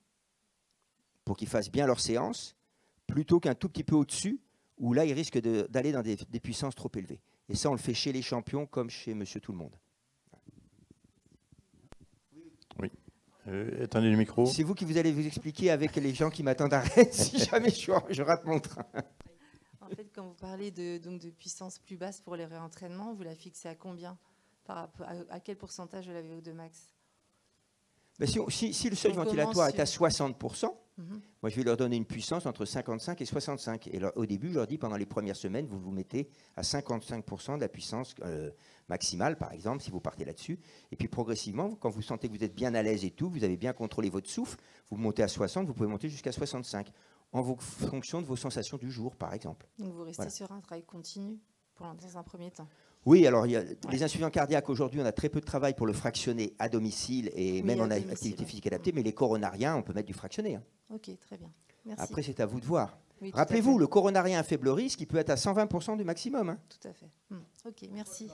pour qu'ils fassent bien leur séance, plutôt qu'un tout petit peu au-dessus, où là, ils risquent d'aller dans des puissances trop élevées. Et ça, on le fait chez les champions comme chez Monsieur Tout-le-Monde. Oui. Attendez le micro. C'est vous qui vous allez vous expliquer avec les gens qui m'attendent à Rennes si jamais je rate mon train. En fait, quand vous parlez de puissance plus basse pour les réentraînements, vous la fixez à combien? À quel pourcentage de la VO2 max? Ben si le seuil ventilatoire est à 60%, moi je vais leur donner une puissance entre 55 et 65. Et au début, je leur dis, pendant les premières semaines, vous vous mettez à 55% de la puissance maximale, par exemple, si vous partez là-dessus. Et puis progressivement, quand vous sentez que vous êtes bien à l'aise et tout, vous avez bien contrôlé votre souffle, vous montez à 60, vous pouvez monter jusqu'à 65, en fonction de vos sensations du jour, par exemple. Donc vous restez sur un travail continu dans un premier temps? Oui, alors les insuffisants cardiaques, aujourd'hui, on a très peu de travail pour le fractionner à domicile et même en activité physique adaptée, mais les coronariens, on peut mettre du fractionné. Hein. Ok, très bien. Merci. Après, c'est à vous de voir. Oui, tout à Rappelez-vous, fait. le coronarien à faible risque, il peut être à 120% du maximum. Hein. Tout à fait. Ok, merci.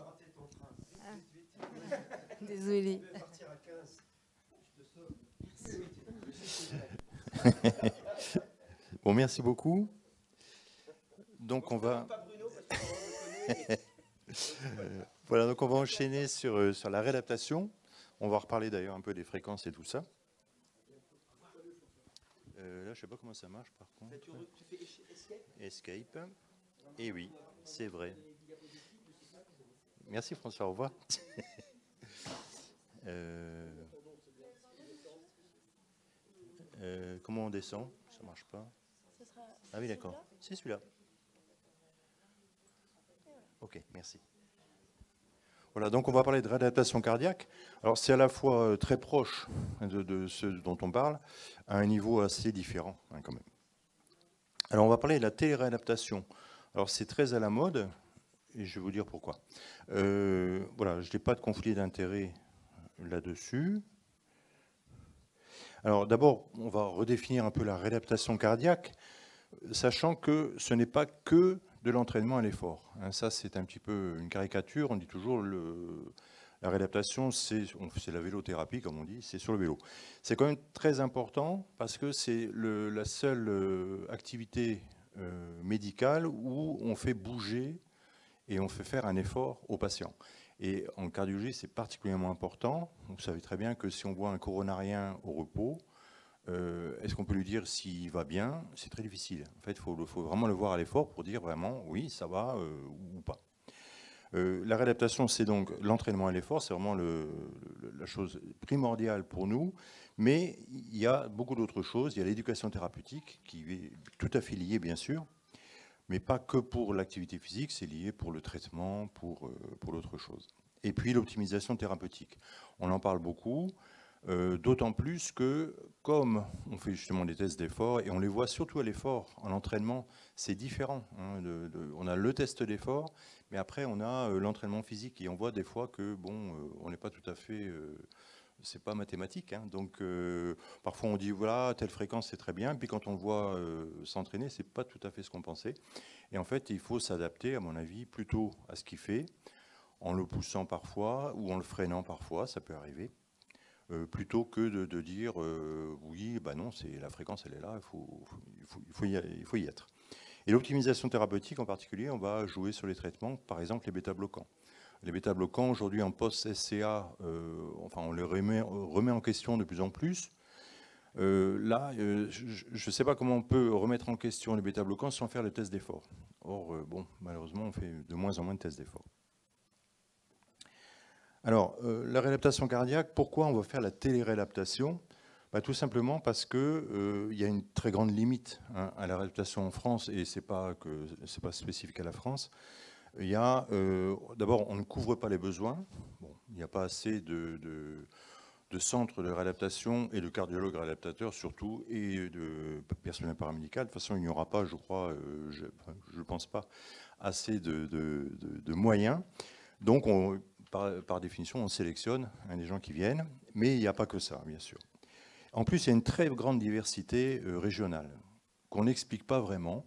Ah. Désolée. Bon, merci beaucoup. Donc on va... Voilà, donc on va enchaîner sur la réadaptation. On va reparler d'ailleurs un peu des fréquences et tout ça. Là, je ne sais pas comment ça marche par contre. Tu fais Escape. Et oui, c'est vrai. Merci François, au revoir. Comment on descend? Ça ne marche pas. Ah oui, d'accord. C'est celui-là. Ok, merci. Voilà, donc on va parler de réadaptation cardiaque. Alors c'est à la fois très proche de ce dont on parle, à un niveau assez différent quand même. Alors on va parler de la téléréadaptation. Alors c'est très à la mode, et je vais vous dire pourquoi. Voilà, je n'ai pas de conflit d'intérêt là-dessus. Alors d'abord, on va redéfinir un peu la réadaptation cardiaque, sachant que ce n'est pas que de l'entraînement à l'effort. Ça, c'est un petit peu une caricature. On dit toujours la réadaptation, c'est la vélothérapie, comme on dit, c'est sur le vélo. C'est quand même très important parce que c'est la seule activité médicale où on fait bouger et on fait faire un effort au patient. Et en cardiologie, c'est particulièrement important. Vous savez très bien que si on voit un coronarien au repos, est-ce qu'on peut lui dire s'il va bien? C'est très difficile. En fait, il faut vraiment le voir à l'effort pour dire vraiment oui, ça va ou pas. La réadaptation, c'est donc l'entraînement à l'effort, c'est vraiment la chose primordiale pour nous. Mais il y a beaucoup d'autres choses. Il y a l'éducation thérapeutique qui est tout à fait liée, bien sûr, mais pas que pour l'activité physique, c'est lié pour le traitement, pour l'autre chose. Et puis l'optimisation thérapeutique. On en parle beaucoup. D'autant plus que, comme on fait justement des tests d'effort, et on les voit surtout à l'effort, en entraînement, c'est différent. On a le test d'effort, mais après on a l'entraînement physique, et on voit des fois que, bon, on n'est pas tout à fait... c'est pas mathématique. Donc parfois on dit, voilà, telle fréquence c'est très bien, puis quand on le voit s'entraîner, c'est pas tout à fait ce qu'on pensait. Et en fait, il faut s'adapter, à mon avis, plutôt à ce qu'il fait, en le poussant parfois, ou en le freinant parfois, ça peut arriver. Plutôt que de dire oui, bah non, la fréquence elle est là, il faut y être. Et l'optimisation thérapeutique en particulier, on va jouer sur les traitements, par exemple les bêta-bloquants. Les bêta-bloquants aujourd'hui en post-SCA, enfin on les remet en question de plus en plus. Là, je ne sais pas comment on peut remettre en question les bêta-bloquants sans faire le test d'effort. Or, bon, malheureusement, on fait de moins en moins de tests d'effort. Alors, la réadaptation cardiaque, pourquoi on va faire la téléréadaptation? Tout simplement parce qu'il y a une très grande limite à la réadaptation en France, et ce n'est pas spécifique à la France. Il y a, d'abord, on ne couvre pas les besoins. Bon, il n'y a pas assez de centres de réadaptation et de cardiologues réadaptateurs surtout, et de personnel paramédical. De toute façon, il n'y aura pas, je crois, je ne pense pas, assez de moyens. Donc, par définition, on sélectionne des gens qui viennent, mais il n'y a pas que ça, bien sûr. En plus, il y a une très grande diversité régionale qu'on n'explique pas vraiment.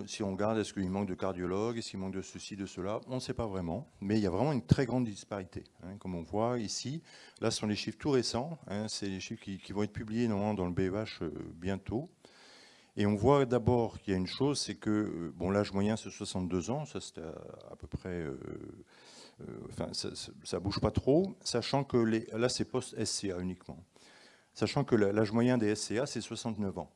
Si on regarde, est-ce qu'il manque de cardiologues, est-ce qu'il manque de ceci, de cela, on ne sait pas vraiment, mais il y a vraiment une très grande disparité. Comme on voit ici, là, ce sont les chiffres tout récents, c'est les chiffres qui vont être publiés normalement dans le BEH bientôt. Et on voit d'abord qu'il y a une chose, c'est que bon, l'âge moyen, c'est 62 ans, ça c'est à peu près... enfin, ça ne bouge pas trop, sachant que là, c'est post-SCA uniquement. Sachant que l'âge moyen des SCA, c'est 69 ans.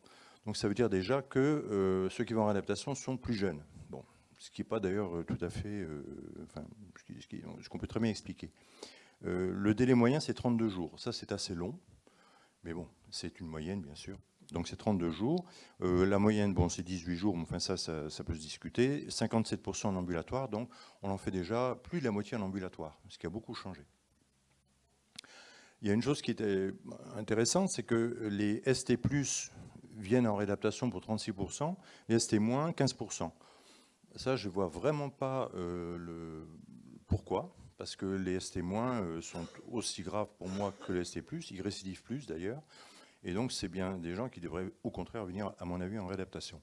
Donc ça veut dire déjà que ceux qui vont en réadaptation sont plus jeunes. Bon, ce qui n'est pas d'ailleurs tout à fait... enfin, ce qu'on peut très bien expliquer. Le délai moyen, c'est 32 jours. Ça, c'est assez long. Mais bon, c'est une moyenne, bien sûr. Donc c'est 32 jours. La moyenne, bon, c'est 18 jours, mais enfin ça peut se discuter. 57% en ambulatoire, donc on en fait déjà plus de la moitié en ambulatoire, ce qui a beaucoup changé. Il y a une chose qui était intéressante, c'est que les ST+, viennent en réadaptation pour 36%, les ST-, 15%. Ça, je ne vois vraiment pas pourquoi, parce que les ST- sont aussi graves pour moi que les ST+, ils récidivent plus d'ailleurs. Et donc, c'est bien des gens qui devraient, au contraire, venir, à mon avis, en réadaptation.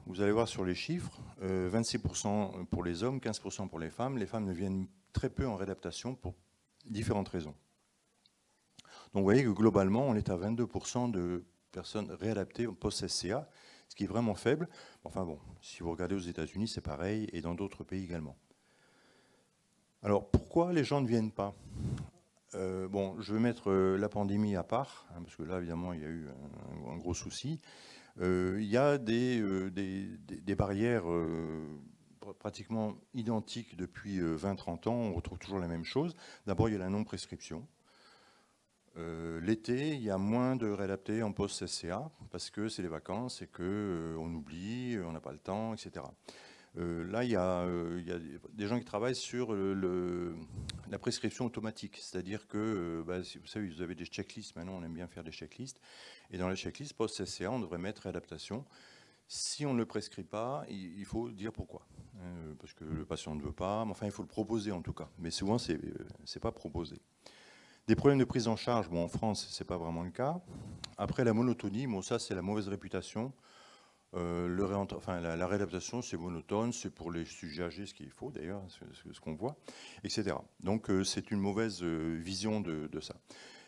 Vous allez voir sur les chiffres, 26% pour les hommes, 15% pour les femmes. Les femmes ne viennent très peu en réadaptation pour différentes raisons. Donc, vous voyez que globalement, on est à 22% de personnes réadaptées post-SCA, ce qui est vraiment faible. Enfin bon, si vous regardez aux États-Unis, c'est pareil, et dans d'autres pays également. Alors, pourquoi les gens ne viennent pas ? Bon, je vais mettre la pandémie à part, hein, parce que là, évidemment, il y a eu un gros souci. Il y a des barrières pratiquement identiques depuis 20-30 ans. On retrouve toujours la même chose. D'abord, il y a la non-prescription. L'été, il y a moins de réadaptés en post-SCA parce que c'est les vacances et qu'on oublie, on n'a pas le temps, etc. Là, il y a des gens qui travaillent sur la prescription automatique, c'est-à-dire que, vous savez, vous avez des checklists, maintenant on aime bien faire des checklists, et dans les checklists post-SCA, on devrait mettre réadaptation. Si on ne le prescrit pas, il faut dire pourquoi, parce que le patient ne veut pas, mais enfin il faut le proposer en tout cas, mais souvent c'est pas proposé. Des problèmes de prise en charge, bon, en France, ce n'est pas vraiment le cas. Après, la monotonie, bon, ça, c'est la mauvaise réputation. La réadaptation, c'est monotone, c'est pour les sujets âgés, ce qu'il faut d'ailleurs, ce qu'on voit, etc. Donc, c'est une mauvaise vision de ça.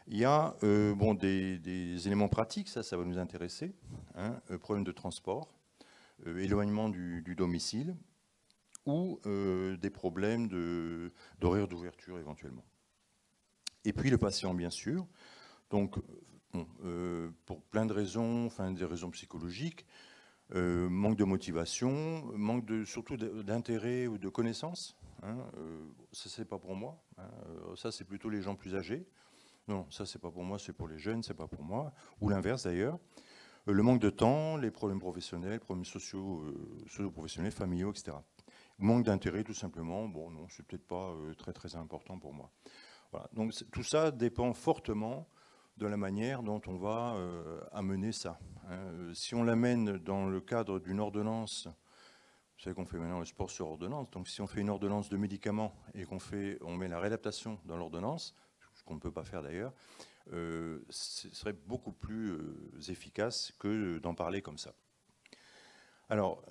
Il y a des éléments pratiques, ça va nous intéresser. Hein, problème de transport, éloignement du domicile, ou des problèmes d'horaire d'ouverture éventuellement. Et puis le patient, bien sûr. Donc, pour plein de raisons, enfin des raisons psychologiques, manque de motivation, manque surtout d'intérêt ou de connaissances. Hein, ça, c'est pas pour moi. Hein, ça, c'est plutôt les gens plus âgés. Non, ça, c'est pas pour moi, c'est pour les jeunes, c'est pas pour moi. Ou l'inverse d'ailleurs. Le manque de temps, les problèmes professionnels, problèmes sociaux, socio-professionnels, familiaux, etc. Manque d'intérêt, tout simplement. Bon, non, c'est peut-être pas très très important pour moi. Voilà. Donc tout ça dépend fortement de la manière dont on va amener ça. Hein. Si on l'amène dans le cadre d'une ordonnance, vous savez qu'on fait maintenant le sport sur ordonnance, donc si on fait une ordonnance de médicaments et on met la réadaptation dans l'ordonnance, ce qu'on ne peut pas faire d'ailleurs, ce serait beaucoup plus efficace que d'en parler comme ça. Alors,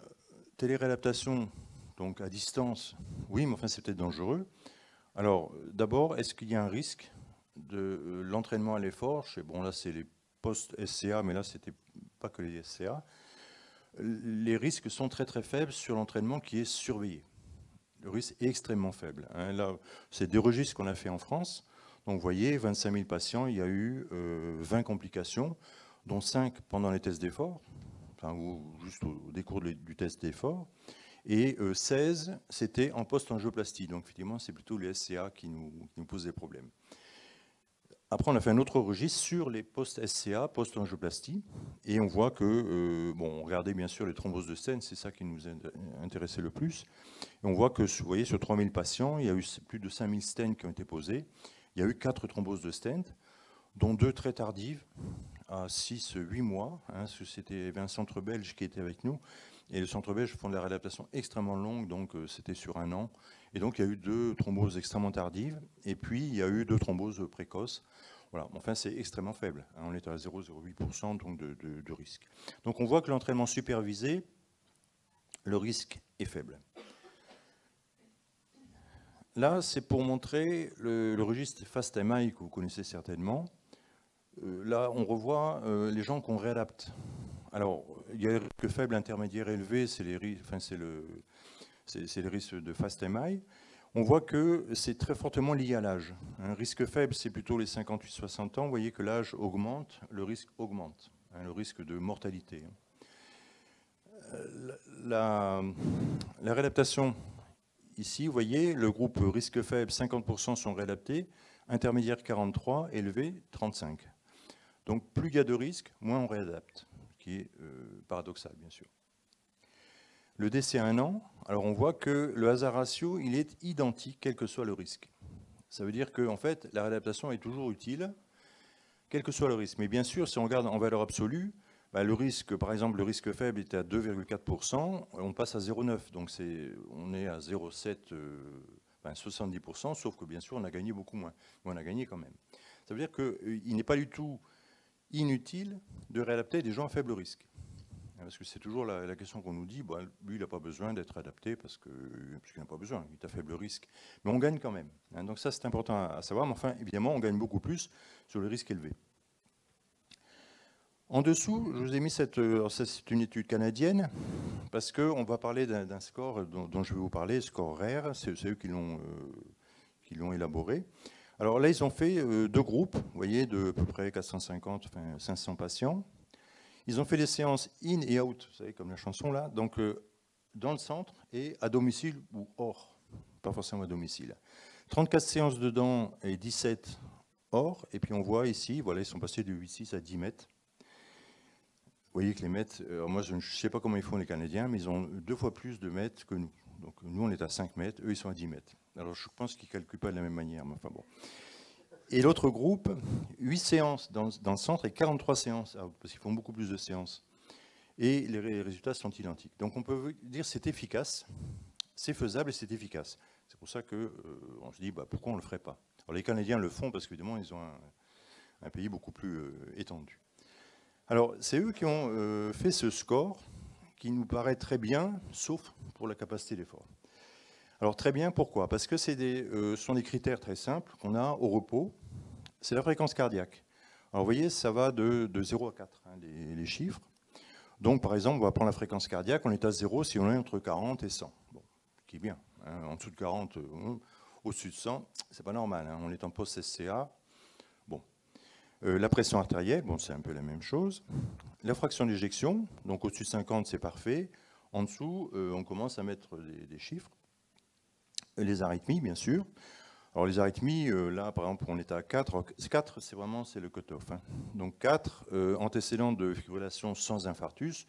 téléréadaptation, donc à distance, oui, mais enfin c'est peut-être dangereux. Alors, d'abord, est-ce qu'il y a un risque de l'entraînement à l'effort? Bon, là, c'est les post-SCA, mais là, c'était pas que les SCA. Les risques sont très, très faibles sur l'entraînement qui est surveillé. Le risque est extrêmement faible. Hein. Là, c'est des registres qu'on a fait en France. Donc, vous voyez, 25 000 patients, il y a eu 20 complications, dont 5 pendant les tests d'effort, enfin, ou juste au décours du test d'effort. Et 16, c'était en post-angioplastie. Donc, effectivement, c'est plutôt les SCA qui nous posent des problèmes. Après, on a fait un autre registre sur les post-SCA, post-angioplastie. Et on voit que, on regardait bien sûr les thromboses de Sten, c'est ça qui nous intéressait le plus. Et on voit que, vous voyez, sur 3000 patients, il y a eu plus de 5000 stents qui ont été posés. Il y a eu 4 thromboses de Sten, dont 2 très tardives, à 6-8 mois. Hein, il y avait un centre belge qui était avec nous. Et le centre belge font de la réadaptation extrêmement longue, donc c'était sur 1 an. Et donc il y a eu 2 thromboses extrêmement tardives, et puis il y a eu 2 thromboses précoces. Voilà, enfin c'est extrêmement faible. Hein, on est à 0,08% donc de risque. Donc on voit que l'entraînement supervisé, le risque est faible. Là, c'est pour montrer le registre FAST-MI que vous connaissez certainement. Là, on revoit les gens qu'on réadapte. Alors, il y a les risques faibles, intermédiaires, élevés, c'est les risques de FAST-MI. On voit que c'est très fortement lié à l'âge. Un risque faible, c'est plutôt les 58-60 ans. Vous voyez que l'âge augmente, le risque augmente, hein, le risque de mortalité. La réadaptation, ici, vous voyez, le groupe risque faible, 50% sont réadaptés, intermédiaire 43, élevé 35. Donc plus il y a de risques, moins on réadapte, ce qui est paradoxal, bien sûr. Le décès à 1 an, alors on voit que le hazard ratio, il est identique, quel que soit le risque. Ça veut dire que en fait, la réadaptation est toujours utile, quel que soit le risque. Mais bien sûr, si on regarde en valeur absolue, le risque, par exemple, le risque faible était à 2,4%, on passe à 0,9%. Donc on est à 0,7%, 70%, sauf que bien sûr, on a gagné beaucoup moins. Mais on a gagné quand même. Ça veut dire qu'il n'est pas du tout inutile de réadapter des gens à faible risque. Parce que c'est toujours la question qu'on nous dit, bah, lui, il n'a pas besoin d'être adapté parce qu'il n'a pas besoin, il est à faible risque. Mais on gagne quand même. Hein, donc ça, c'est important à savoir. Mais enfin, évidemment, on gagne beaucoup plus sur le risque élevé. En dessous, je vous ai mis c'est une étude canadienne, parce qu'on va parler d'un score dont je vais vous parler, score RARE, c'est eux qui l'ont élaboré. Alors là, ils ont fait 2 groupes, vous voyez, de à peu près 450, enfin 500 patients. Ils ont fait des séances in et out, vous savez, comme la chanson là, donc dans le centre et à domicile ou hors, pas forcément à domicile. 34 séances dedans et 17 hors, et puis on voit ici, voilà, ils sont passés de 8,6 à 10 mètres. Vous voyez que les mètres, moi je ne sais pas comment ils font les Canadiens, mais ils ont 2 fois plus de mètres que nous. Donc nous on est à 5 mètres, eux ils sont à 10 mètres. Alors je pense qu'ils ne calculent pas de la même manière, mais enfin bon. Et l'autre groupe, 8 séances dans le centre et 43 séances, parce qu'ils font beaucoup plus de séances. Et les résultats sont identiques. Donc on peut dire que c'est efficace, c'est faisable et c'est efficace. C'est pour ça qu'on se dit, bah, pourquoi on ne le ferait pas? Alors les Canadiens le font parce qu'évidemment ils ont un pays beaucoup plus étendu. Alors, c'est eux qui ont fait ce score qui nous paraît très bien, sauf pour la capacité d'effort. Alors, très bien, pourquoi? Parce que ce sont des critères très simples qu'on a au repos. C'est la fréquence cardiaque. Alors, vous voyez, ça va de 0 à 4, hein, les chiffres. Donc, par exemple, on va prendre la fréquence cardiaque, on est à 0 si on est entre 40 et 100. Bon, ce qui est bien. Hein, en dessous de 40, au-dessus de 100, c'est pas normal. Hein, on est en post-SCA. Bon. La pression artérielle, bon, c'est un peu la même chose. La fraction d'éjection, donc au-dessus de 50, c'est parfait. En dessous, on commence à mettre des chiffres. Les arythmies, bien sûr. Alors les arythmies, là, par exemple, on est à 4. 4, c'est le cut-off. Hein. Donc 4, antécédents de fibrillation sans infarctus,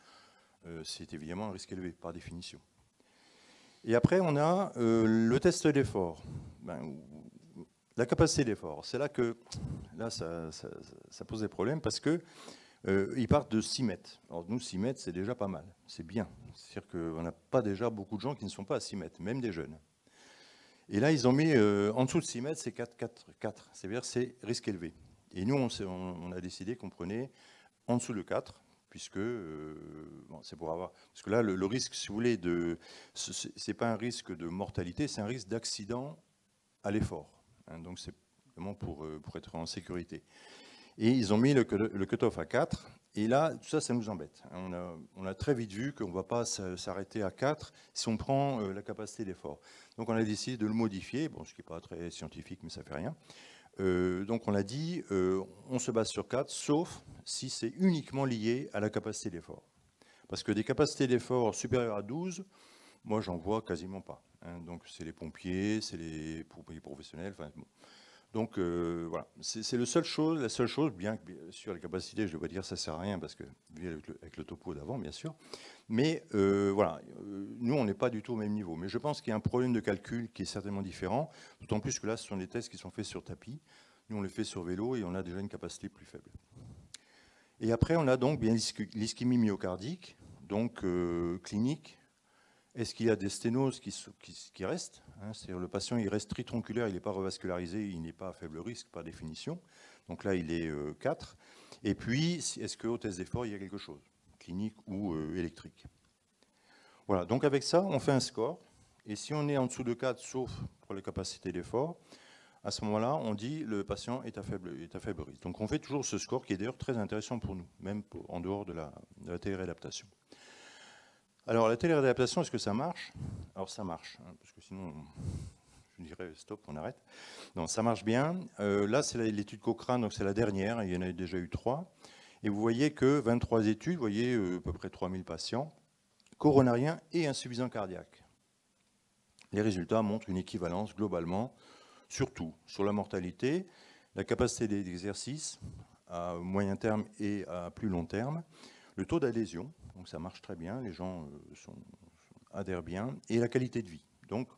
c'est évidemment un risque élevé, par définition. Et après, on a le test d'effort. La capacité d'effort, c'est là que ça pose des problèmes parce qu'ils partent de 6 mètres. Alors nous, 6 mètres, c'est déjà pas mal, c'est bien. C'est-à-dire qu'on n'a pas déjà beaucoup de gens qui ne sont pas à 6 mètres, même des jeunes. Et là, ils ont mis en dessous de 6 mètres, c'est 4. C'est-à-dire c'est risque élevé. Et nous, on a décidé qu'on prenait en dessous de 4, puisque bon, c'est pour avoir... Parce que là, le risque, si vous voulez, c'est pas un risque de mortalité, c'est un risque d'accident à l'effort. Donc c'est vraiment pour être en sécurité. Et ils ont mis le cut-off à 4. Et là, tout ça, ça nous embête. On a très vite vu qu'on ne va pas s'arrêter à 4 si on prend la capacité d'effort. Donc on a décidé de le modifier, bon, ce qui n'est pas très scientifique, mais ça ne fait rien. Donc on a dit, on se base sur 4, sauf si c'est uniquement lié à la capacité d'effort. Parce que des capacités d'effort supérieures à 12, moi, j'en vois quasiment pas. Hein. Donc, c'est les pompiers, c'est les pompiers professionnels. Enfin, bon. Donc, voilà. C'est la seule chose, bien que sur la capacité, je ne vais pas dire ça ne sert à rien, parce que, vu avec le topo d'avant, bien sûr. Mais, voilà. Nous, on n'est pas du tout au même niveau. Mais je pense qu'il y a un problème de calcul qui est certainement différent, d'autant plus que là, ce sont des tests qui sont faits sur tapis. Nous, on les fait sur vélo et on a déjà une capacité plus faible. Et après, on a donc bien l'ischémie myocardique, donc clinique. Est-ce qu'il y a des sténoses qui restent, hein, c'est-à-dire le patient il reste tritronculaire, il n'est pas revascularisé, il n'est pas à faible risque par définition. Donc là, il est 4. Et puis, est-ce qu'au test d'effort, il y a quelque chose, clinique ou électrique? Voilà, donc avec ça, on fait un score. Et si on est en dessous de 4, sauf pour les capacités d'effort, à ce moment-là, on dit le patient est à faible risque. Donc on fait toujours ce score qui est d'ailleurs très intéressant pour nous, même en dehors de la téléréadaptation. Alors, la téléréadaptation, est-ce que ça marche? Alors, ça marche, hein, parce que sinon, je dirais stop, on arrête. Non, ça marche bien. Là, c'est l'étude Cochrane, donc c'est la dernière, il y en a déjà eu 3. Et vous voyez que 23 études, vous voyez à peu près 3000 patients, coronariens et insuffisants cardiaques. Les résultats montrent une équivalence globalement, surtout sur la mortalité, la capacité d'exercice à moyen terme et à plus long terme, le taux d'adhésion, donc ça marche très bien, les gens adhèrent bien, et la qualité de vie. Donc,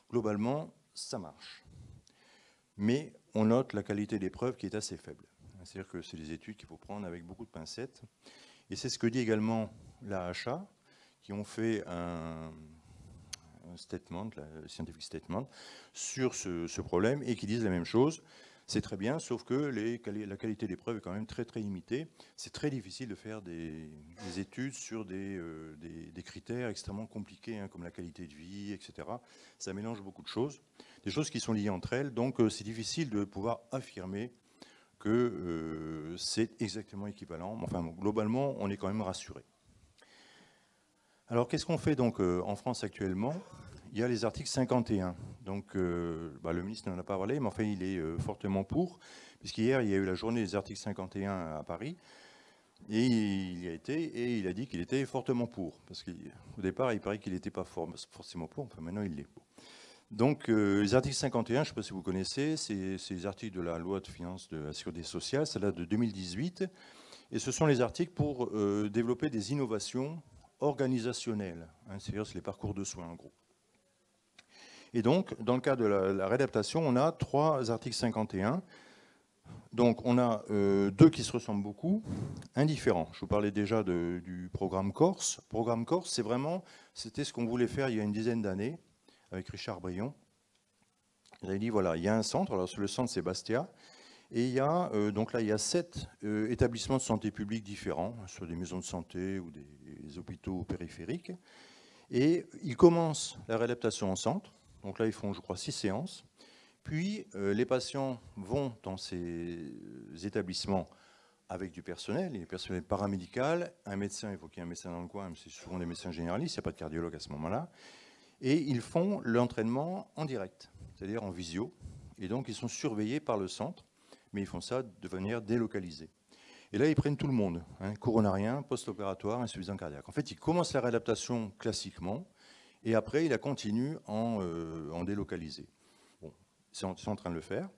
globalement, ça marche. Mais on note la qualité des preuves qui est assez faible. C'est-à-dire que c'est des études qu'il faut prendre avec beaucoup de pincettes. Et c'est ce que dit également l'AHA, qui ont fait un statement, scientific statement, sur ce problème, et qui disent la même chose. c'est très bien, sauf que la qualité des preuves est quand même très très limitée. C'est très difficile de faire des études sur des critères extrêmement compliqués, hein, comme la qualité de vie, etc. Ça mélange beaucoup de choses, des choses qui sont liées entre elles, donc c'est difficile de pouvoir affirmer que c'est exactement équivalent. Enfin, bon, globalement, on est quand même rassuré. Alors, qu'est-ce qu'on fait donc en France actuellement? Il y a les articles 51. Donc, le ministre n'en a pas parlé, mais enfin, il est fortement pour, puisqu'hier, il y a eu la journée des articles 51 à Paris, et il y a été, et il a dit qu'il était fortement pour, parce qu'au départ, il paraît qu'il n'était pas forcément pour, enfin, maintenant, il l'est. Donc, les articles 51, je ne sais pas si vous connaissez, c'est les articles de la loi de finances de la sécurité sociale, ça date de 2018, et ce sont les articles pour développer des innovations organisationnelles, hein, c'est-à-dire les parcours de soins, en gros. Et donc, dans le cas de la réadaptation, on a 3 articles 51. Donc, on a 2 qui se ressemblent beaucoup, un différent. Je vous parlais déjà du programme Corse. Le programme Corse, c'était ce qu'on voulait faire il y a une dizaine d'années, avec Richard Brion. Il a dit, voilà, il y a un centre, alors le centre c'est Bastia, et il y a, donc là, il y a 7 établissements de santé publics différents, sur des maisons de santé ou des hôpitaux périphériques, et ils commencent la réadaptation en centre, donc là, ils font, je crois, 6 séances, puis les patients vont dans ces établissements avec du personnel paramédical, un médecin, il faut qu'il y ait un médecin dans le coin, mais c'est souvent des médecins généralistes, il n'y a pas de cardiologue à ce moment-là, et ils font l'entraînement en direct, c'est-à-dire en visio. Et donc, ils sont surveillés par le centre, mais ils font ça de manière délocalisée. Et là, ils prennent tout le monde, hein, coronarien, post-opératoire, insuffisant cardiaque. En fait, ils commencent la réadaptation classiquement, et après, ils la continuent en délocalisé. Bon, ils sont en train de le faire.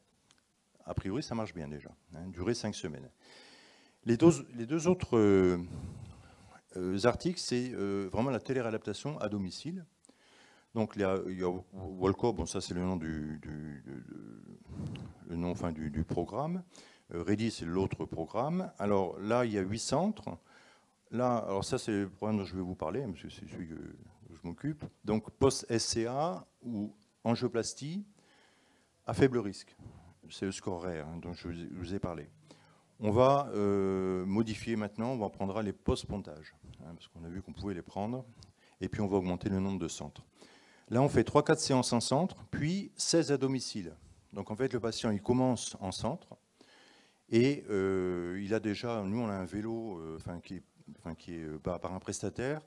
A priori, ça marche bien déjà, hein, durée 5 semaines. Les deux autres articles, c'est vraiment la téléréadaptation à domicile. Donc, il y a Walco, bon, ça c'est le nom du programme. Ready, c'est l'autre programme. Alors là, il y a 8 centres. Là, alors ça, c'est le programme dont je vais vous parler, parce que c'est celui que je m'occupe. Donc, post-SCA ou angioplastie à faible risque. C'est le score rare, hein, dont je vous ai parlé. On va modifier maintenant, on prendra les post-pontages, hein, parce qu'on a vu qu'on pouvait les prendre, et puis on va augmenter le nombre de centres. Là, on fait 3-4 séances en centre, puis 16 à domicile. Donc, en fait, le patient, il commence en centre, et il a déjà, nous, on a un vélo qui est par un prestataire,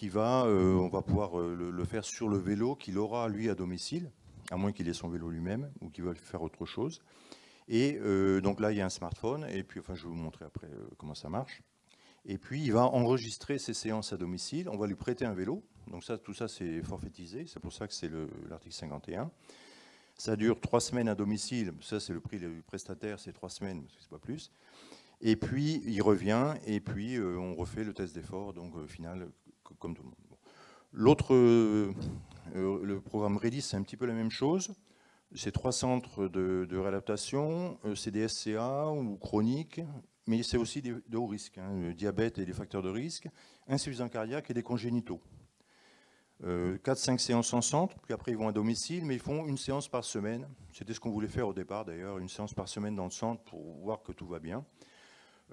on va pouvoir le faire sur le vélo qu'il aura, lui, à domicile, à moins qu'il ait son vélo lui-même, ou qu'il veuille faire autre chose. Et donc là, il y a un smartphone, et puis, je vais vous montrer après comment ça marche. Et puis, il va enregistrer ses séances à domicile. On va lui prêter un vélo. Donc tout ça, c'est forfaitisé. C'est pour ça que c'est l'article 51. Ça dure 3 semaines à domicile. Ça, c'est le prix du prestataire, c'est 3 semaines, parce que c'est pas plus. Et puis, il revient, et puis on refait le test d'effort, donc final, comme tout le monde. Bon. L'autre, le programme Ready, c'est un petit peu la même chose. C'est 3 centres de réadaptation, c'est des SCA ou chroniques, mais c'est aussi de haut risque, hein, le diabète et des facteurs de risque, insuffisance cardiaque et des congénitaux. 4-5 séances en centre, puis après ils vont à domicile, mais ils font une séance par semaine. C'était ce qu'on voulait faire au départ d'ailleurs, une séance par semaine dans le centre pour voir que tout va bien.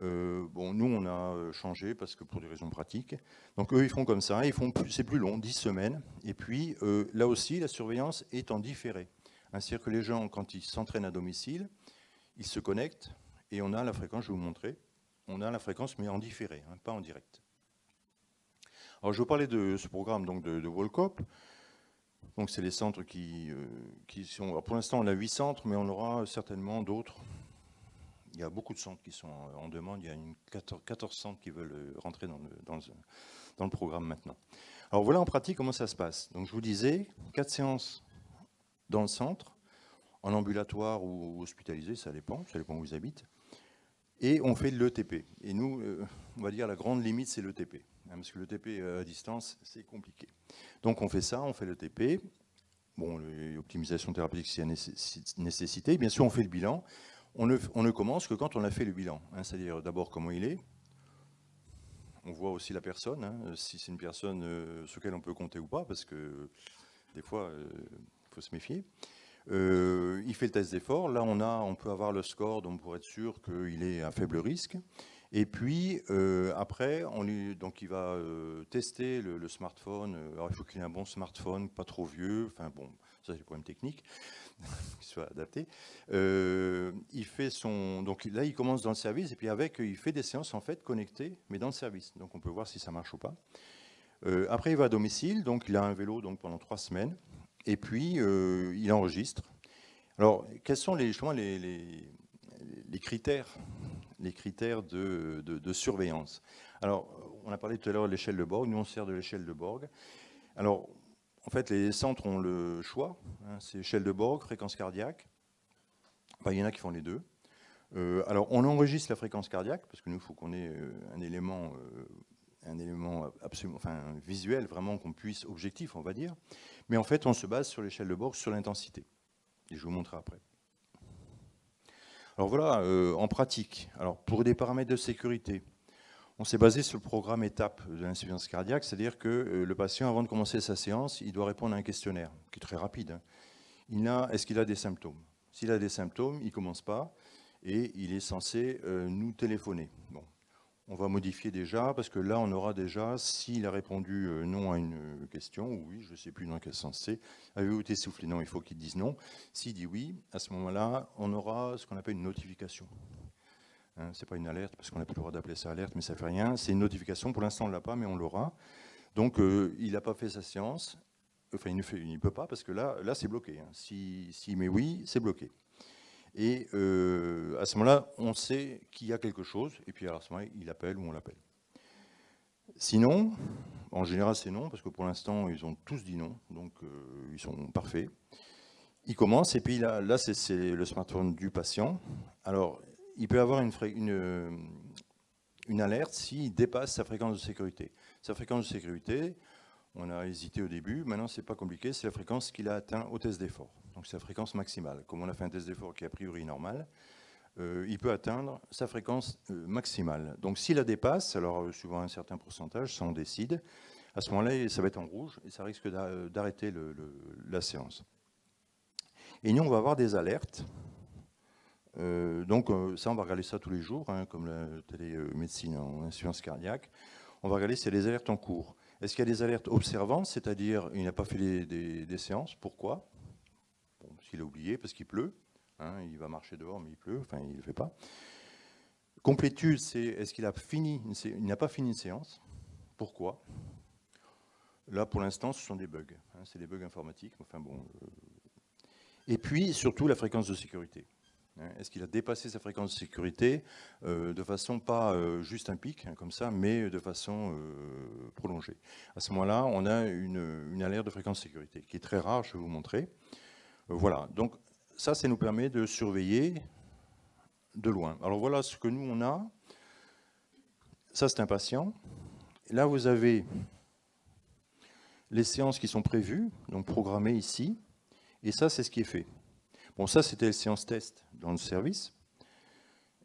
Bon, nous on a changé parce que pour des raisons pratiques. Donc eux ils font comme ça, c'est plus long, 10 semaines. Et puis là aussi la surveillance est en différé. C'est-à-dire que les gens, quand ils s'entraînent à domicile, ils se connectent et on a la fréquence, je vais vous montrer, on a la fréquence mais en différé, hein, pas en direct. Alors je vais vous parler de ce programme donc, de Walcop. Donc c'est les centres qui sont... Alors pour l'instant on a 8 centres, mais on aura certainement d'autres. Il y a beaucoup de centres qui sont en demande, il y a 14 centres qui veulent rentrer dans le programme maintenant. Alors voilà en pratique comment ça se passe. Donc je vous disais, 4 séances dans le centre, en ambulatoire ou hospitalisé, ça dépend où vous habitez. Et on fait de l'ETP. Et nous, on va dire la grande limite, c'est l'ETP. Hein, parce que l'ETP à distance, c'est compliqué. Donc on fait ça, on fait l'ETP. Bon, l'optimisation thérapeutique, c'est une nécessité. Bien sûr, on fait le bilan. On ne commence que quand on a fait le bilan. Hein, c'est-à-dire d'abord comment il est. On voit aussi la personne, hein, si c'est une personne sur laquelle on peut compter ou pas, parce que des fois, il faut se méfier. Il fait le test d'effort. Là, on peut avoir le score donc pour être sûr qu'il est à faible risque. Et puis, après, donc il va tester le smartphone. Alors, il faut qu'il ait un bon smartphone, pas trop vieux. Enfin, bon, ça, c'est le problème technique, qu'il soit adapté. Il fait donc là, il commence dans le service. Et puis, il fait des séances, en fait, connectées, mais dans le service. Donc, on peut voir si ça marche ou pas. Après, il va à domicile. Donc, il a un vélo donc, pendant 3 semaines. Et puis, il enregistre. Alors, quels sont justement les critères de surveillance? Alors, on a parlé tout à l'heure de l'échelle de Borg. Nous, on sert de l'échelle de Borg. Alors, en fait, les centres ont le choix. Hein, c'est échelle de Borg, fréquence cardiaque. Enfin, il y en a qui font les deux. Alors, on enregistre la fréquence cardiaque, parce que nous, il faut qu'on ait un élément absolument, enfin, visuel, vraiment qu'on puisse, objectif, on va dire. Mais en fait, on se base sur l'échelle de Borg, sur l'intensité. Et je vais vous montrer après. Alors voilà, en pratique, alors pour des paramètres de sécurité, on s'est basé sur le programme étape de l'insuffisance cardiaque, c'est-à-dire que le patient, avant de commencer sa séance, il doit répondre à un questionnaire, qui est très rapide. Hein. Est-ce qu'il a des symptômes? S'il a des symptômes, il ne commence pas, et il est censé nous téléphoner. Bon. On va modifier déjà, parce que là, on aura déjà, s'il a répondu non à une question, ou oui, je ne sais plus dans quel sens c'est, avez-vous été soufflé? Non, il faut qu'il dise non. S'il dit oui, à ce moment-là, on aura ce qu'on appelle une notification. Hein, ce n'est pas une alerte, parce qu'on n'a plus le droit d'appeler ça alerte, mais ça ne fait rien. C'est une notification, pour l'instant, on ne l'a pas, mais on l'aura. Donc, il n'a pas fait sa séance, enfin, il ne peut pas, parce que là c'est bloqué. Hein. S'il met oui, c'est bloqué. Et à ce moment-là, on sait qu'il y a quelque chose, et puis à ce moment-là, il appelle ou on l'appelle. Sinon, en général, c'est non, parce que pour l'instant, ils ont tous dit non, donc ils sont parfaits. Il commence, et puis là c'est le smartphone du patient. Alors, il peut avoir une alerte s'il dépasse sa fréquence de sécurité. Sa fréquence de sécurité, on a hésité au début, maintenant, c'est pas compliqué, c'est la fréquence qu'il a atteint au test d'effort. Donc c'est la fréquence maximale. Comme on a fait un test d'effort qui est a priori normal, il peut atteindre sa fréquence maximale. Donc s'il la dépasse, alors suivant un certain pourcentage, ça on décide, à ce moment-là, ça va être en rouge et ça risque d'arrêter la séance. Et nous, on va avoir des alertes. Donc ça, on va regarder ça tous les jours, hein, comme la télémédecine en insuffisance cardiaque. On va regarder s'il y a des alertes en cours. Est-ce qu'il y a des alertes observantes, c'est-à-dire il n'a pas fait des séances? Pourquoi? Parce qu'il a oublié, parce qu'il pleut. Hein, il va marcher dehors, mais il pleut. Enfin, il ne le fait pas. Complétude, c'est est-ce qu'il a fini? Il n'a pas fini une séance. Pourquoi? Là, pour l'instant, ce sont des bugs. Hein, c'est des bugs informatiques. Enfin, bon, Et puis, surtout, la fréquence de sécurité. Est-ce qu'il a dépassé sa fréquence de sécurité de façon pas juste un pic, hein, comme ça, mais de façon prolongée? À ce moment-là, on a une alerte de fréquence de sécurité, qui est très rare, je vais vous montrer. Voilà, donc ça nous permet de surveiller de loin. Alors voilà ce que nous, on a. Ça, c'est un patient. Là, vous avez les séances qui sont prévues, donc programmées ici. Et ça, c'est ce qui est fait. Bon, ça, c'était les séances test dans le service.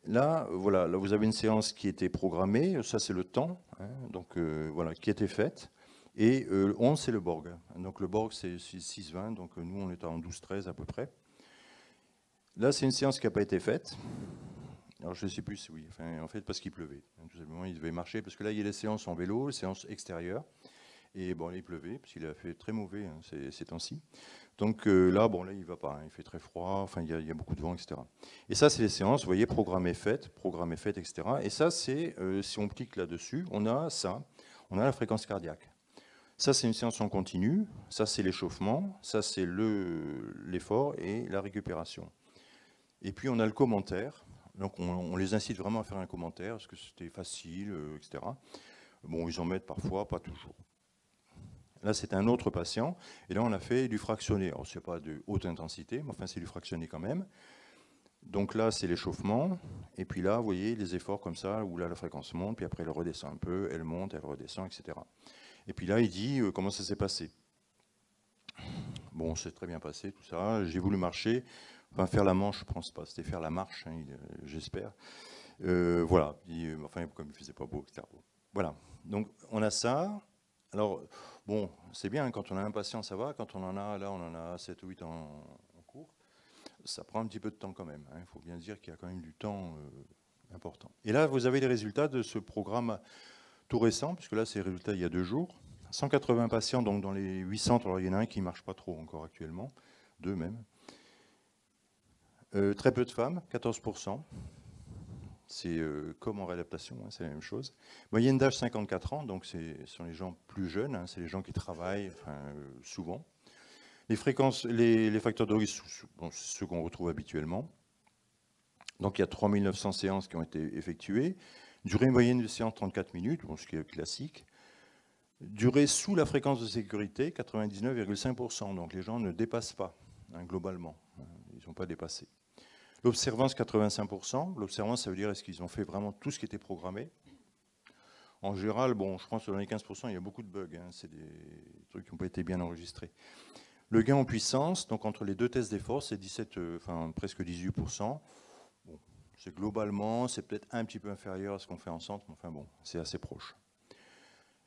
Là, voilà, là, vous avez une séance qui était programmée. Ça, c'est le temps, hein, donc voilà, qui était faite. Et 11, c'est le Borg. Donc le Borg, c'est 6,20. Donc nous, on est en 12,13 à peu près. Là, c'est une séance qui n'a pas été faite. Alors, je ne sais plus si oui. Enfin, en fait, parce qu'il pleuvait. Tout simplement, il devait marcher. Parce que là, il y a les séances en vélo, les séances extérieures. Et bon, il pleuvait, parce qu'il a fait très mauvais hein, ces temps-ci. Donc là, bon, là, il ne va pas. Hein, il fait très froid. Enfin, il y a beaucoup de vent, etc. Et ça, c'est les séances, vous voyez, programmées faites, etc. Et ça, c'est, si on clique là-dessus, on a ça. On a la fréquence cardiaque. Ça, c'est une séance en continu. Ça, c'est l'échauffement. Ça, c'est l'effort et la récupération. Et puis, on a le commentaire. Donc, on les incite vraiment à faire un commentaire, parce que c'était facile, etc. Bon, ils en mettent parfois, pas toujours. Là, c'est un autre patient. Et là, on a fait du fractionné. Alors, ce n'est pas de haute intensité, mais enfin, c'est du fractionné quand même. Donc là, c'est l'échauffement. Et puis là, vous voyez, les efforts comme ça, où là, la fréquence monte, puis après, elle redescend un peu, elle monte, elle redescend, etc. Et puis là, il dit comment ça s'est passé. Bon, c'est très bien passé, tout ça. J'ai voulu marcher. Enfin, faire la manche, je ne pense pas. C'était faire la marche, hein, j'espère. Voilà. Enfin, comme il ne faisait pas beau, etc. Voilà. Donc, on a ça. Alors, bon, c'est bien, quand on a un patient, ça va. Quand on en a, là, on en a 7 ou 8 en cours. ça prend un petit peu de temps quand même. Il faut bien dire qu'il y a quand même du temps important. Et là, vous avez les résultats de ce programme tout récent, puisque là, c'est les résultats il y a 2 jours. 180 patients donc dans les 8 centres. Alors, il y en a un qui ne marche pas trop encore actuellement, 2 même. Très peu de femmes, 14%. C'est comme en réadaptation, hein, c'est la même chose. Moyenne d'âge 54 ans, donc ce sont les gens plus jeunes, hein, c'est les gens qui travaillent souvent. Les fréquences, les facteurs de risque, bon, c'est ceux qu'on retrouve habituellement. Donc il y a 3900 séances qui ont été effectuées. Durée moyenne de séance 34 minutes, bon, ce qui est classique. Durée sous la fréquence de sécurité, 99,5%. Donc les gens ne dépassent pas, hein, globalement. Ils n'ont pas dépassé. L'observance, 85%. L'observance, ça veut dire est-ce qu'ils ont fait vraiment tout ce qui était programmé. En général, bon, je pense que dans les 15%, il y a beaucoup de bugs. Hein, c'est des trucs qui n'ont pas été bien enregistrés. Le gain en puissance, donc entre les 2 tests d'effort, c'est presque 18%. Bon, c'est globalement, c'est peut-être un petit peu inférieur à ce qu'on fait en centre, mais enfin bon, c'est assez proche.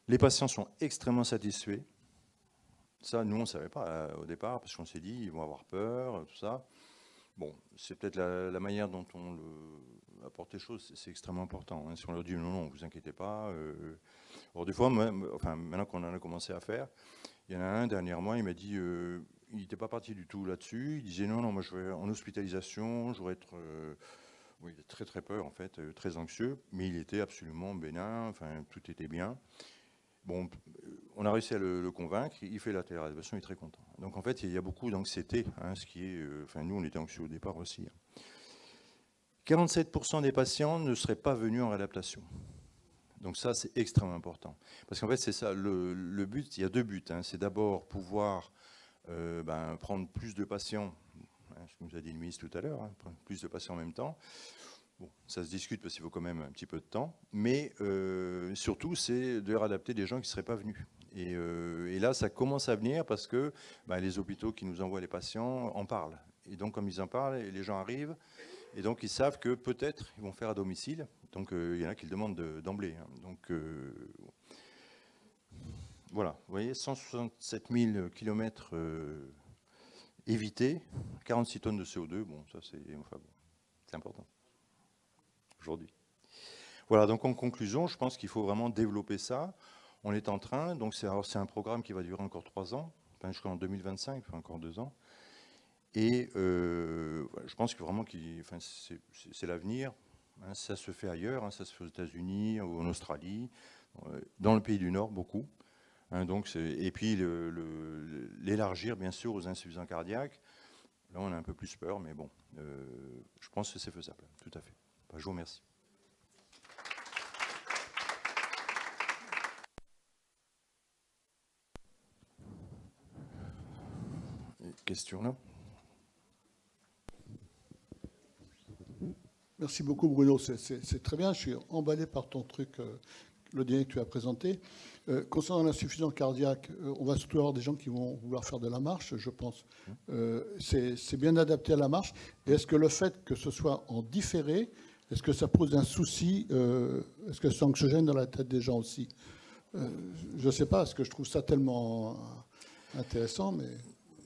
Les patients sont extrêmement satisfaits. Ça, nous, on ne savait pas au départ, parce qu'on s'est dit, ils vont avoir peur, tout ça. Bon, c'est peut-être la manière dont on apporte les choses, c'est extrêmement important. Hein. Si on leur dit non, vous inquiétez pas. Alors des fois, maintenant qu'on en a commencé à faire, il y en a un dernièrement, il m'a dit, il n'était pas parti du tout là-dessus. Il disait non, moi je vais en hospitalisation, je vais être, il a très très peur en fait, très anxieux, mais il était absolument bénin, enfin tout était bien. Bon, on a réussi à le convaincre, il fait la téléréalisation, il est très content. Donc en fait, il y a beaucoup d'anxiété, hein, ce qui est, nous on était anxieux au départ aussi. 47% des patients ne seraient pas venus en réadaptation. Donc ça, c'est extrêmement important. Parce qu'en fait, c'est ça, le but, il y a 2 buts. Hein. C'est d'abord pouvoir prendre plus de patients, hein, ce que nous a dit le ministre tout à l'heure, hein, prendre plus de patients en même temps. Bon, ça se discute parce qu'il faut quand même un petit peu de temps, mais surtout, c'est de réadapter des gens qui ne seraient pas venus. Et là, ça commence à venir parce que les hôpitaux qui nous envoient les patients en parlent. Et donc, comme ils en parlent, les gens arrivent, et donc ils savent que peut-être ils vont faire à domicile. Donc, il y en a qui le demandent d'emblée. Hein. Donc, voilà, vous voyez, 167 000 km évités, 46 tonnes de CO2, bon, ça c'est important. Aujourd'hui. Voilà, donc en conclusion, je pense qu'il faut vraiment développer ça. On est en train, donc c'est un programme qui va durer encore 3 ans, jusqu'en 2025, encore 2 ans. Et je pense que vraiment c'est l'avenir. Hein, ça se fait ailleurs, hein, ça se fait aux États-Unis, en Australie, dans le pays du Nord, beaucoup. Hein, et puis l'élargir, bien sûr, aux insuffisants cardiaques. Là, on a un peu plus peur, mais bon, je pense que c'est faisable, tout à fait. Je vous remercie. Question là. Merci beaucoup Bruno, c'est très bien, je suis emballé par ton truc, le dernier que tu as présenté. Concernant l'insuffisance cardiaque, on va surtout avoir des gens qui vont vouloir faire de la marche, je pense. C'est bien adapté à la marche. Et est-ce que le fait que ce soit en différé, est-ce que ça pose un souci, est-ce que c'est anxiogène dans la tête des gens aussi? Je ne sais pas, parce que je trouve ça tellement intéressant, mais...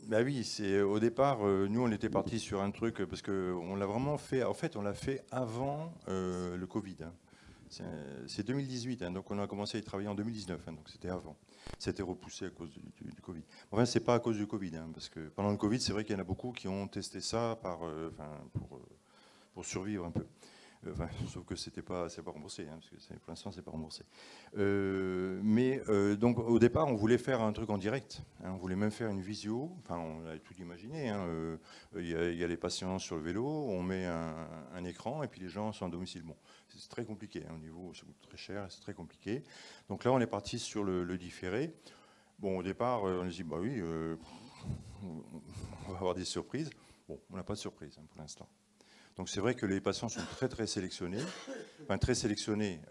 Ben oui, au départ, nous on était partis sur un truc, parce qu'on l'a vraiment fait, en fait on l'a fait avant le Covid. Hein. C'est 2018, hein, donc on a commencé à y travailler en 2019, hein, donc c'était avant. C'était repoussé à cause du Covid. Enfin, c'est pas à cause du Covid, hein, parce que pendant le Covid, c'est vrai qu'il y en a beaucoup qui ont testé ça pour survivre un peu. Sauf que c'est pas remboursé, hein, parce que pour l'instant c'est pas remboursé. Donc au départ on voulait faire un truc en direct, hein, on voulait même faire une visio, enfin on a tout imaginé, hein, y a les patients sur le vélo, on met un écran et puis les gens sont à domicile. Bon, c'est très compliqué, hein, au niveau, ça coûte très cher, c'est très compliqué. Donc là on est parti sur le différé. Bon au départ on a dit bah oui, on va avoir des surprises. Bon, on n'a pas de surprise, hein, pour l'instant. Donc c'est vrai que les patients sont très très sélectionnés. Enfin très sélectionnés.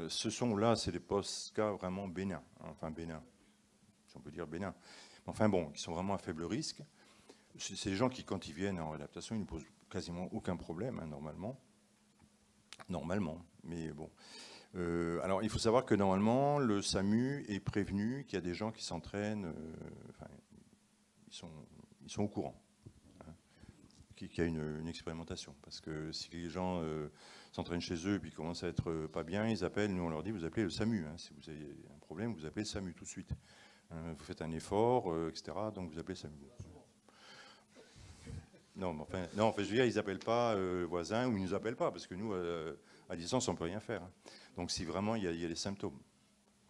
C'est des post-cas vraiment bénins. Hein, enfin bénins, si on peut dire bénins. Enfin bon, qui sont vraiment à faible risque. C'est des gens qui, quand ils viennent en réadaptation, ils ne posent quasiment aucun problème, hein, normalement. Normalement, mais bon. Alors il faut savoir que normalement, le SAMU est prévenu qu'il y a des gens qui s'entraînent. Ils sont au courant. qu'il y a une expérimentation. Parce que si les gens s'entraînent chez eux et puis commencent à être pas bien, ils appellent, nous on leur dit, vous appelez le SAMU. Hein. Si vous avez un problème, vous appelez le SAMU tout de suite. Hein, vous faites un effort, etc. Donc vous appelez le SAMU. Non, mais enfin, je veux dire, ils n'appellent pas voisins ou ils ne nous appellent pas, parce que nous, à distance, on ne peut rien faire. Hein. Donc si vraiment il y a des symptômes.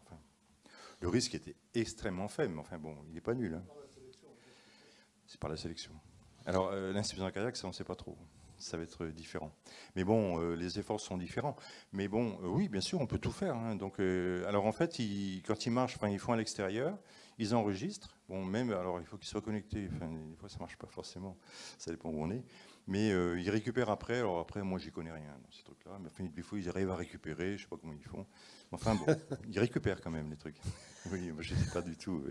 Enfin, le risque était extrêmement faible, mais enfin bon, il n'est pas nul. Hein. C'est par la sélection. Alors, l'insuffisance cardiaque, ça, on ne sait pas trop. Ça va être différent. Mais bon, les efforts sont différents. Mais bon, oui, bien sûr, on peut tout faire. Hein. Donc, alors, en fait, quand ils marchent, ils font à l'extérieur, ils enregistrent. Bon, même, alors, il faut qu'ils soient connectés. Enfin, des fois, ça ne marche pas forcément. Ça dépend où on est. Mais ils récupèrent après. Alors, après, moi, j'y connais rien dans ces trucs-là. Mais enfin, des fois, ils arrivent à récupérer. Je ne sais pas comment ils font. Enfin, bon, ils récupèrent quand même les trucs. Oui, moi, je ne sais pas du tout.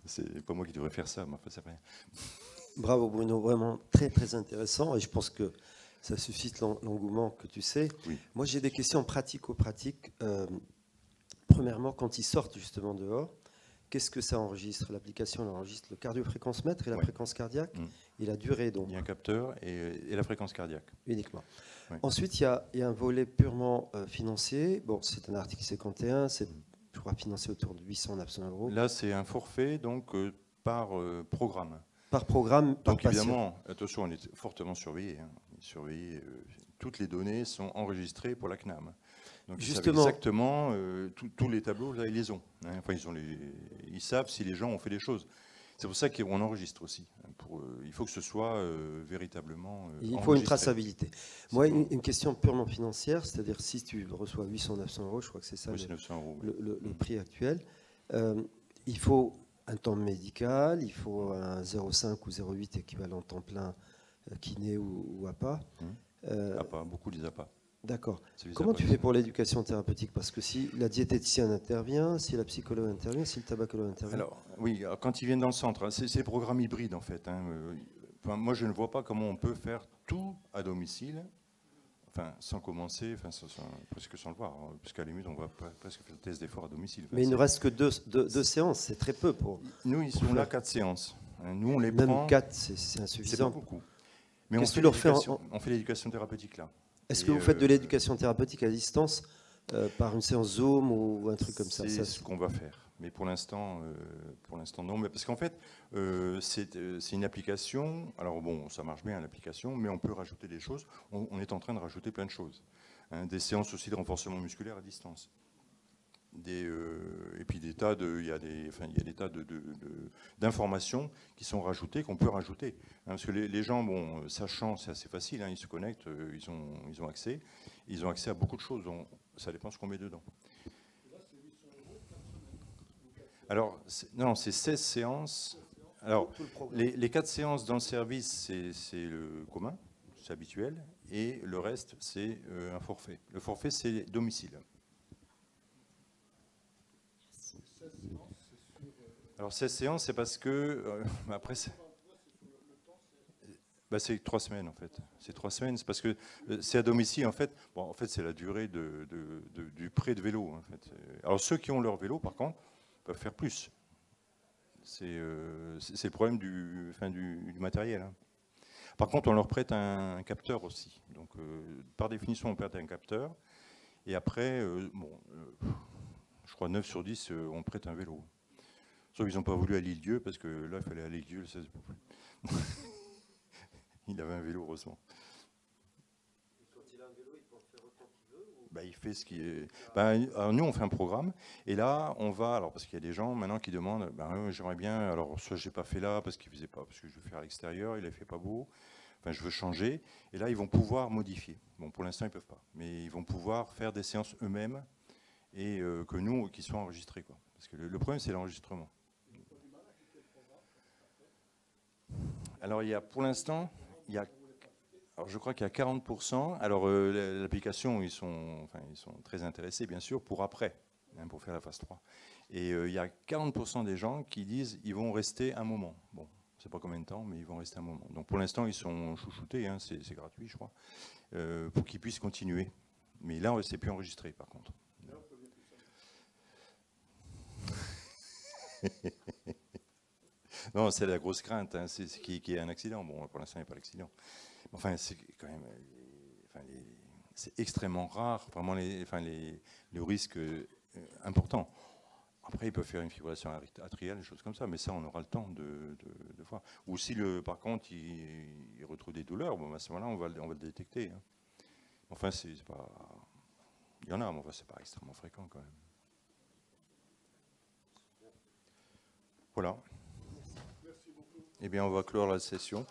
C'est pas moi qui devrais faire ça, mais enfin, c'est rien. Bravo Bruno, vraiment très très intéressant et je pense que ça suscite l'engouement que tu sais. Oui. Moi j'ai des questions pratico-pratiques. Premièrement, quand ils sortent justement dehors, qu'est-ce que ça enregistre? L'application enregistre le cardiofréquencemètre et la fréquence cardiaque et la durée donc. Il y a un capteur et la fréquence cardiaque. Uniquement. Ouais. Ensuite, il y a un volet purement financier. Bon, c'est un article 51, c'est je crois financé autour de 800-900 €. Là, c'est un forfait donc par programme. Par programme, par donc patient. évidemment, attention, on est fortement surveillé. Hein. Surveillé, toutes les données sont enregistrées pour la CNAM. Donc justement, exactement tous les tableaux, là, ils les ont. Hein. Enfin, ils savent si les gens ont fait des choses. C'est pour ça qu'on enregistre aussi. Il faut que ce soit véritablement il faut une traçabilité. Moi, une question purement financière, c'est-à-dire si tu reçois 800-900 €, je crois que c'est ça le prix actuel, il faut un temps médical, il faut un 0,5 ou 0,8 équivalent temps plein kiné ou APA. APA, beaucoup des APA. D'accord. Comment tu fais pour l'éducation thérapeutique? Parce que si la diététicienne intervient, si la psychologue intervient, si le tabacologue intervient. Alors, oui, quand ils viennent dans le centre, hein, c'est le programme hybride en fait. Hein. Enfin, moi, je ne vois pas comment on peut faire tout à domicile, enfin, sans commencer, enfin, presque sans le voir, hein, puisqu'à la limite, on va presque faire le test d'effort à domicile. Enfin, mais il ne reste que deux séances, c'est très peu pour. Nous, ils sont là 4 séances. Hein, nous, on les même prend. 4, c'est insuffisant. C'est pas beaucoup. Mais on fait l'éducation thérapeutique là. Est-ce que vous faites de l'éducation thérapeutique à distance par une séance Zoom ou un truc comme ça? C'est ce qu'on va faire. Mais pour l'instant, non. Mais parce qu'en fait, c'est une application. Alors bon, ça marche bien l'application, mais on peut rajouter des choses. On est en train de rajouter plein de choses. Hein, des séances aussi de renforcement musculaire à distance. Et puis il y a des tas d'informations qui sont rajoutées, qu'on peut rajouter. Hein, parce que les gens, bon, sachant, c'est assez facile, hein, ils se connectent, ils ont accès. Ils ont accès à beaucoup de choses. Ça dépend ce qu'on met dedans. Alors, non, c'est 16 séances. Alors, les 4 séances dans le service, c'est le commun, c'est habituel. Et le reste, c'est un forfait. Le forfait, c'est domicile. Alors 16 séances, c'est parce que après c'est 3 semaines en fait. C'est 3 semaines, c'est parce que c'est à domicile en fait. Bon, en fait, c'est la durée du prêt de vélo en fait. Alors ceux qui ont leur vélo, par contre, peuvent faire plus. C'est le problème du matériel. Hein. Par contre, on leur prête un capteur aussi. Donc, par définition, on prête un capteur. Et après, je crois 9 sur 10, on prête un vélo. Sauf qu'ils n'ont pas voulu à l'Île-Dieu, parce que là, il fallait aller à l'Île-Dieu, le 16 pour plus. Il avait un vélo, heureusement. Et quand il a un vélo, il peut en faire autant qu'il veut ou... Il fait ce qui est... alors nous, on fait un programme, et là, on va... Alors, parce qu'il y a des gens, maintenant, qui demandent, j'aimerais bien... Alors, soit je n'ai pas fait là, parce qu'il ne faisait pas, parce que je veux faire à l'extérieur, il ne fait pas beau. Enfin, je veux changer. Et là, ils vont pouvoir modifier. Bon, pour l'instant, ils ne peuvent pas. Mais ils vont pouvoir faire des séances eux-mêmes, et que nous, qui soient enregistrés, quoi. Parce que le problème, c'est l'enregistrement. Alors, pour l'instant, alors, je crois qu'il y a 40%. Alors, l'application, ils sont très intéressés, bien sûr, pour après, hein, pour faire la phase 3. Et il y a 40% des gens qui disent qu'ils vont rester un moment. Bon, je ne sais pas combien de temps, mais ils vont rester un moment. Donc, pour l'instant, ils sont chouchoutés, hein, c'est gratuit, je crois, pour qu'ils puissent continuer. Mais là, c'est plus enregistré, par contre. Non, c'est la grosse crainte, hein, c'est qu'il y ait un accident. Bon, pour l'instant, il n'y a pas d'accident. Enfin, c'est quand même... c'est extrêmement rare, vraiment, le risque important. Après, il peut faire une fibrillation atriale, des choses comme ça, mais ça, on aura le temps de voir. Ou si, par contre, il retrouve des douleurs, bon, à ce moment-là, on va le détecter. Hein. Enfin, c'est pas... Il y en a, mais enfin, c'est pas extrêmement fréquent, quand même. Voilà. Eh bien, on va clore la session.